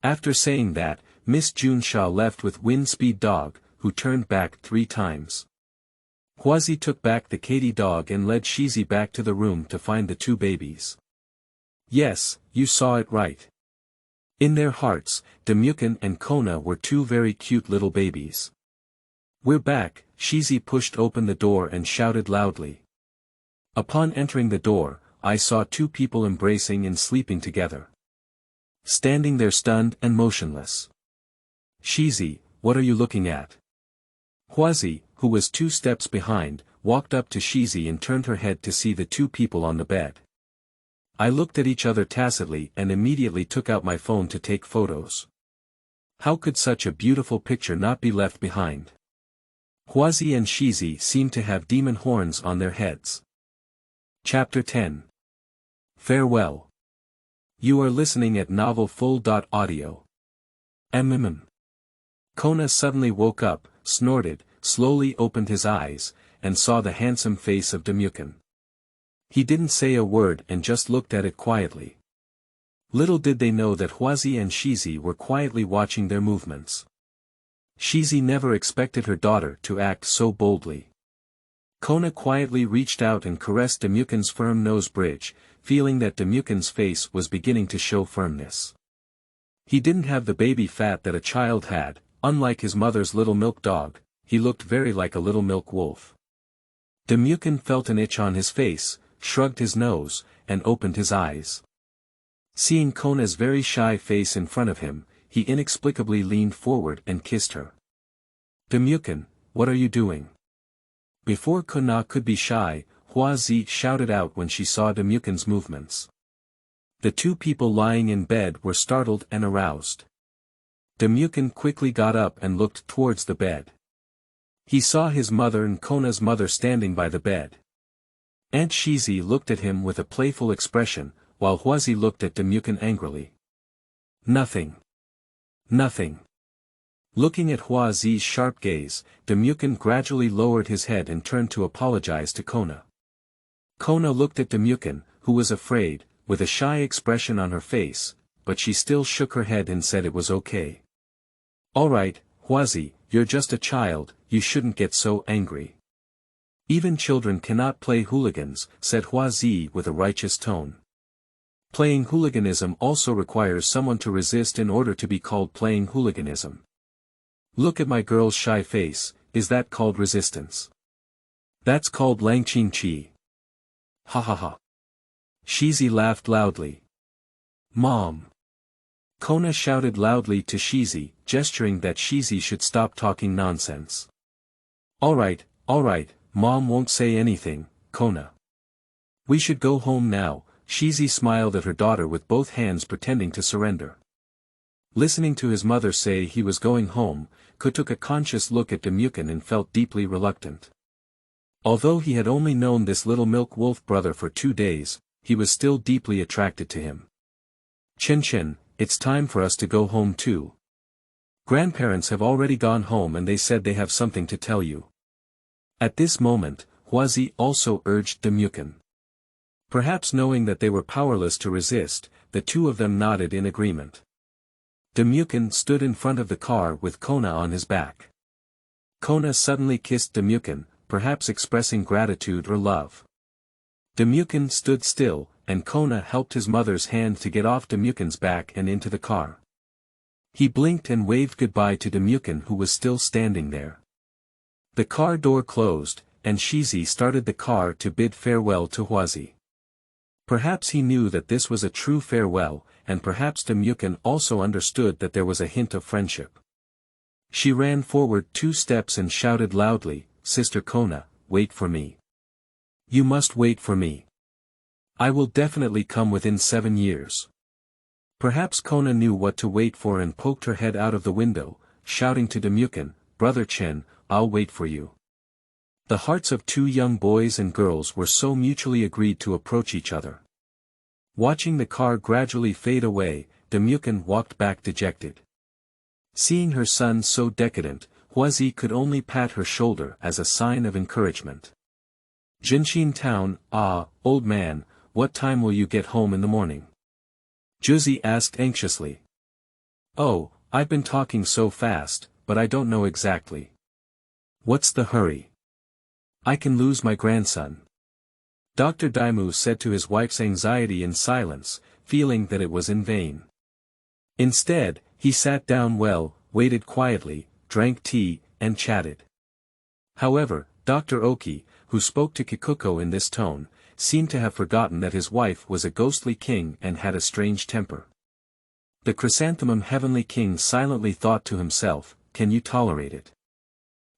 After saying that, Miss Junsha left with wind speed dog, who turned back 3 times. Huazi took back the Katy dog and led Shizi back to the room to find the 2 babies. Yes, you saw it right. In their hearts, Damuken and Kona were 2 very cute little babies. We're back, Shizi pushed open the door and shouted loudly. Upon entering the door, I saw 2 people embracing and sleeping together. Standing there stunned and motionless. Shizi, what are you looking at? Huazi, who was 2 steps behind, walked up to Shizi and turned her head to see the 2 people on the bed. I looked at each other tacitly and immediately took out my phone to take photos. How could such a beautiful picture not be left behind? Huazi and Shizi seemed to have demon horns on their heads. Chapter 10. Farewell. You are listening at novelfull.audio. Kona suddenly woke up, snorted, slowly opened his eyes, and saw the handsome face of Damuken. He didn't say a word and just looked at it quietly. Little did they know that Huazi and Shizi were quietly watching their movements. Shizi never expected her daughter to act so boldly. Kona quietly reached out and caressed Damuken's firm nose bridge, feeling that Damuken's face was beginning to show firmness. He didn't have the baby fat that a child had, unlike his mother's little milk dog, he looked very like a little milk wolf. Damuken felt an itch on his face, shrugged his nose, and opened his eyes. Seeing Kona's very shy face in front of him, he inexplicably leaned forward and kissed her. Damuken, what are you doing? Before Kona could be shy, Huazi shouted out when she saw Damuken's movements. The 2 people lying in bed were startled and aroused. Damukin quickly got up and looked towards the bed. He saw his mother and Kona's mother standing by the bed. Aunt Shizi looked at him with a playful expression, while Huazi looked at Damukin angrily. Nothing. Nothing. Looking at Huazi's sharp gaze, Damukin gradually lowered his head and turned to apologize to Kona. Kona looked at Damukin, who was afraid, with a shy expression on her face, but she still shook her head and said it was okay. Alright, Huazi, you're just a child, you shouldn't get so angry. Even children cannot play hooligans, said Huazi with a righteous tone. Playing hooliganism also requires someone to resist in order to be called playing hooliganism. Look at my girl's shy face, is that called resistance? That's called Langqing Qi. Ha ha ha. Shizi laughed loudly. Mom. Kona shouted loudly to Shizi, gesturing that Shizi should stop talking nonsense. Alright, Mom won't say anything, Kona. We should go home now. Shizi smiled at her daughter with both hands pretending to surrender. Listening to his mother say he was going home, Ko took a conscious look at Damukin and felt deeply reluctant. Although he had only known this little milk wolf brother for 2 days, he was still deeply attracted to him. Chen, it's time for us to go home too. Grandparents have already gone home and they said they have something to tell you. At this moment, Huazi also urged Damukin. Perhaps knowing that they were powerless to resist, the two of them nodded in agreement. Damukin stood in front of the car with Kona on his back. Kona suddenly kissed Damukin, perhaps expressing gratitude or love. Damukin stood still, and Kona helped his mother's hand to get off Damukin's back and into the car. He blinked and waved goodbye to Damukin, who was still standing there. The car door closed, and Shizi started the car to bid farewell to Huazi. Perhaps he knew that this was a true farewell, and perhaps Damukin also understood that there was a hint of friendship. She ran forward 2 steps and shouted loudly, Sister Kona, wait for me. You must wait for me. I will definitely come within 7 years. Perhaps Kona knew what to wait for and poked her head out of the window, shouting to Damukin, Brother Chen, I'll wait for you. The hearts of 2 young boys and girls were so mutually agreed to approach each other. Watching the car gradually fade away, Damukin walked back dejected. Seeing her son so decadent, Huazi could only pat her shoulder as a sign of encouragement. Jinshin Town, old man, what time will you get home in the morning? Juzi asked anxiously. Oh, I've been talking so fast, but I don't know exactly. What's the hurry? I can lose my grandson. Dr. Daimu said to his wife's anxiety in silence, feeling that it was in vain. Instead, he sat down well, waited quietly, drank tea, and chatted. However, Dr. Oki, who spoke to Kikuko in this tone, seemed to have forgotten that his wife was a ghostly king and had a strange temper. The chrysanthemum heavenly king silently thought to himself, can you tolerate it?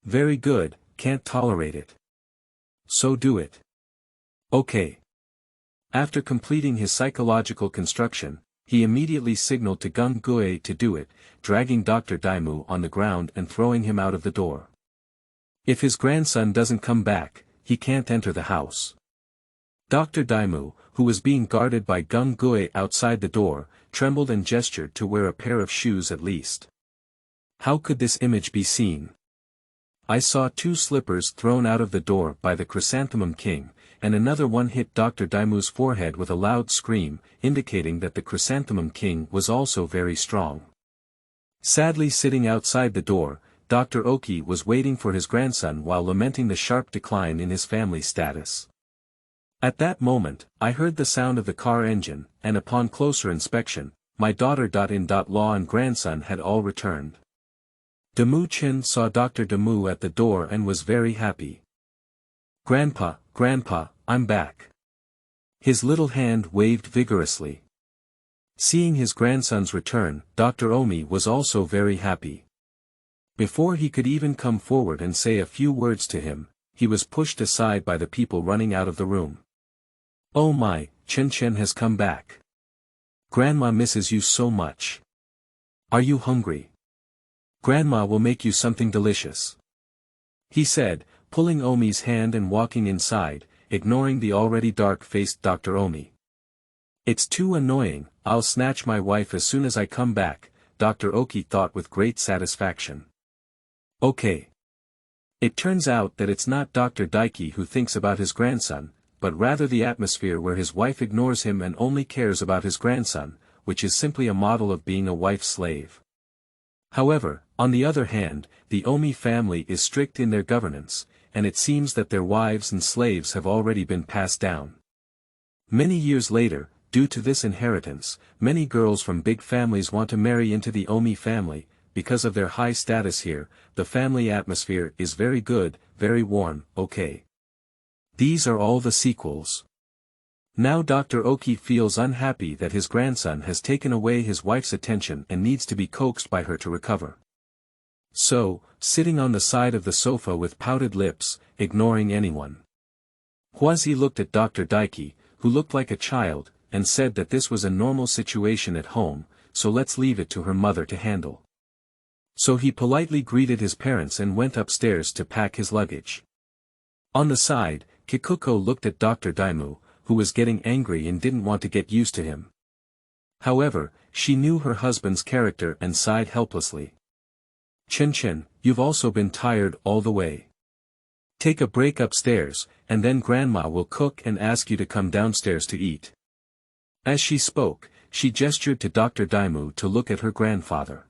Very good, can't tolerate it. So do it. Okay. After completing his psychological construction, he immediately signaled to Gung Gue to do it, dragging Dr. Daimu on the ground and throwing him out of the door. If his grandson doesn't come back, he can't enter the house. Dr. Daimu, who was being guarded by Gung Gue outside the door, trembled and gestured to wear a pair of shoes at least. How could this image be seen? I saw 2 slippers thrown out of the door by the Chrysanthemum King, and another one hit Dr. Daimu's forehead with a loud scream, indicating that the Chrysanthemum King was also very strong. Sadly sitting outside the door, Dr. Oki was waiting for his grandson while lamenting the sharp decline in his family status. At that moment, I heard the sound of the car engine, and upon closer inspection, my daughter-in-law and grandson had all returned. Daimu Chen saw Dr. Daimu at the door and was very happy. Grandpa, I'm back. His little hand waved vigorously. Seeing his grandson's return, Dr. Omi was also very happy. Before he could even come forward and say a few words to him, he was pushed aside by the people running out of the room. Oh my, Chen has come back. Grandma misses you so much. Are you hungry? Grandma will make you something delicious," he said, pulling Omi's hand and walking inside, ignoring the already dark-faced Dr. Omi. "It's too annoying, I'll snatch my wife as soon as I come back," Dr. Oki thought with great satisfaction. Okay. It turns out that it's not Dr. Daiki who thinks about his grandson, but rather the atmosphere where his wife ignores him and only cares about his grandson, which is simply a model of being a wife's slave. However, on the other hand, the Omi family is strict in their governance, and it seems that their wives and slaves have already been passed down. Many years later, due to this inheritance, many girls from big families want to marry into the Omi family. Because of their high status here, the family atmosphere is very good, very warm, okay. These are all the sequels. Now Dr. Oki feels unhappy that his grandson has taken away his wife's attention and needs to be coaxed by her to recover. So, sitting on the side of the sofa with pouted lips, ignoring anyone, Huazi looked at Dr. Daiki, who looked like a child, and said that this was a normal situation at home, so let's leave it to her mother to handle. So he politely greeted his parents and went upstairs to pack his luggage. On the side, Kikuko looked at Dr. Daimu, who was getting angry and didn't want to get used to him. However, she knew her husband's character and sighed helplessly. "Chen, you've also been tired all the way. Take a break upstairs, and then Grandma will cook and ask you to come downstairs to eat." As she spoke, she gestured to Dr. Daimu to look at her grandfather.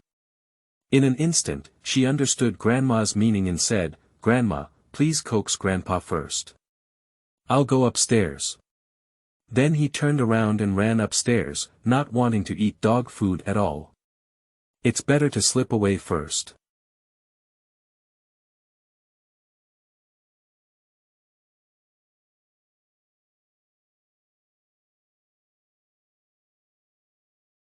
In an instant, she understood Grandma's meaning and said, "Grandma, please coax Grandpa first. I'll go upstairs." Then he turned around and ran upstairs, not wanting to eat dog food at all. It's better to slip away first.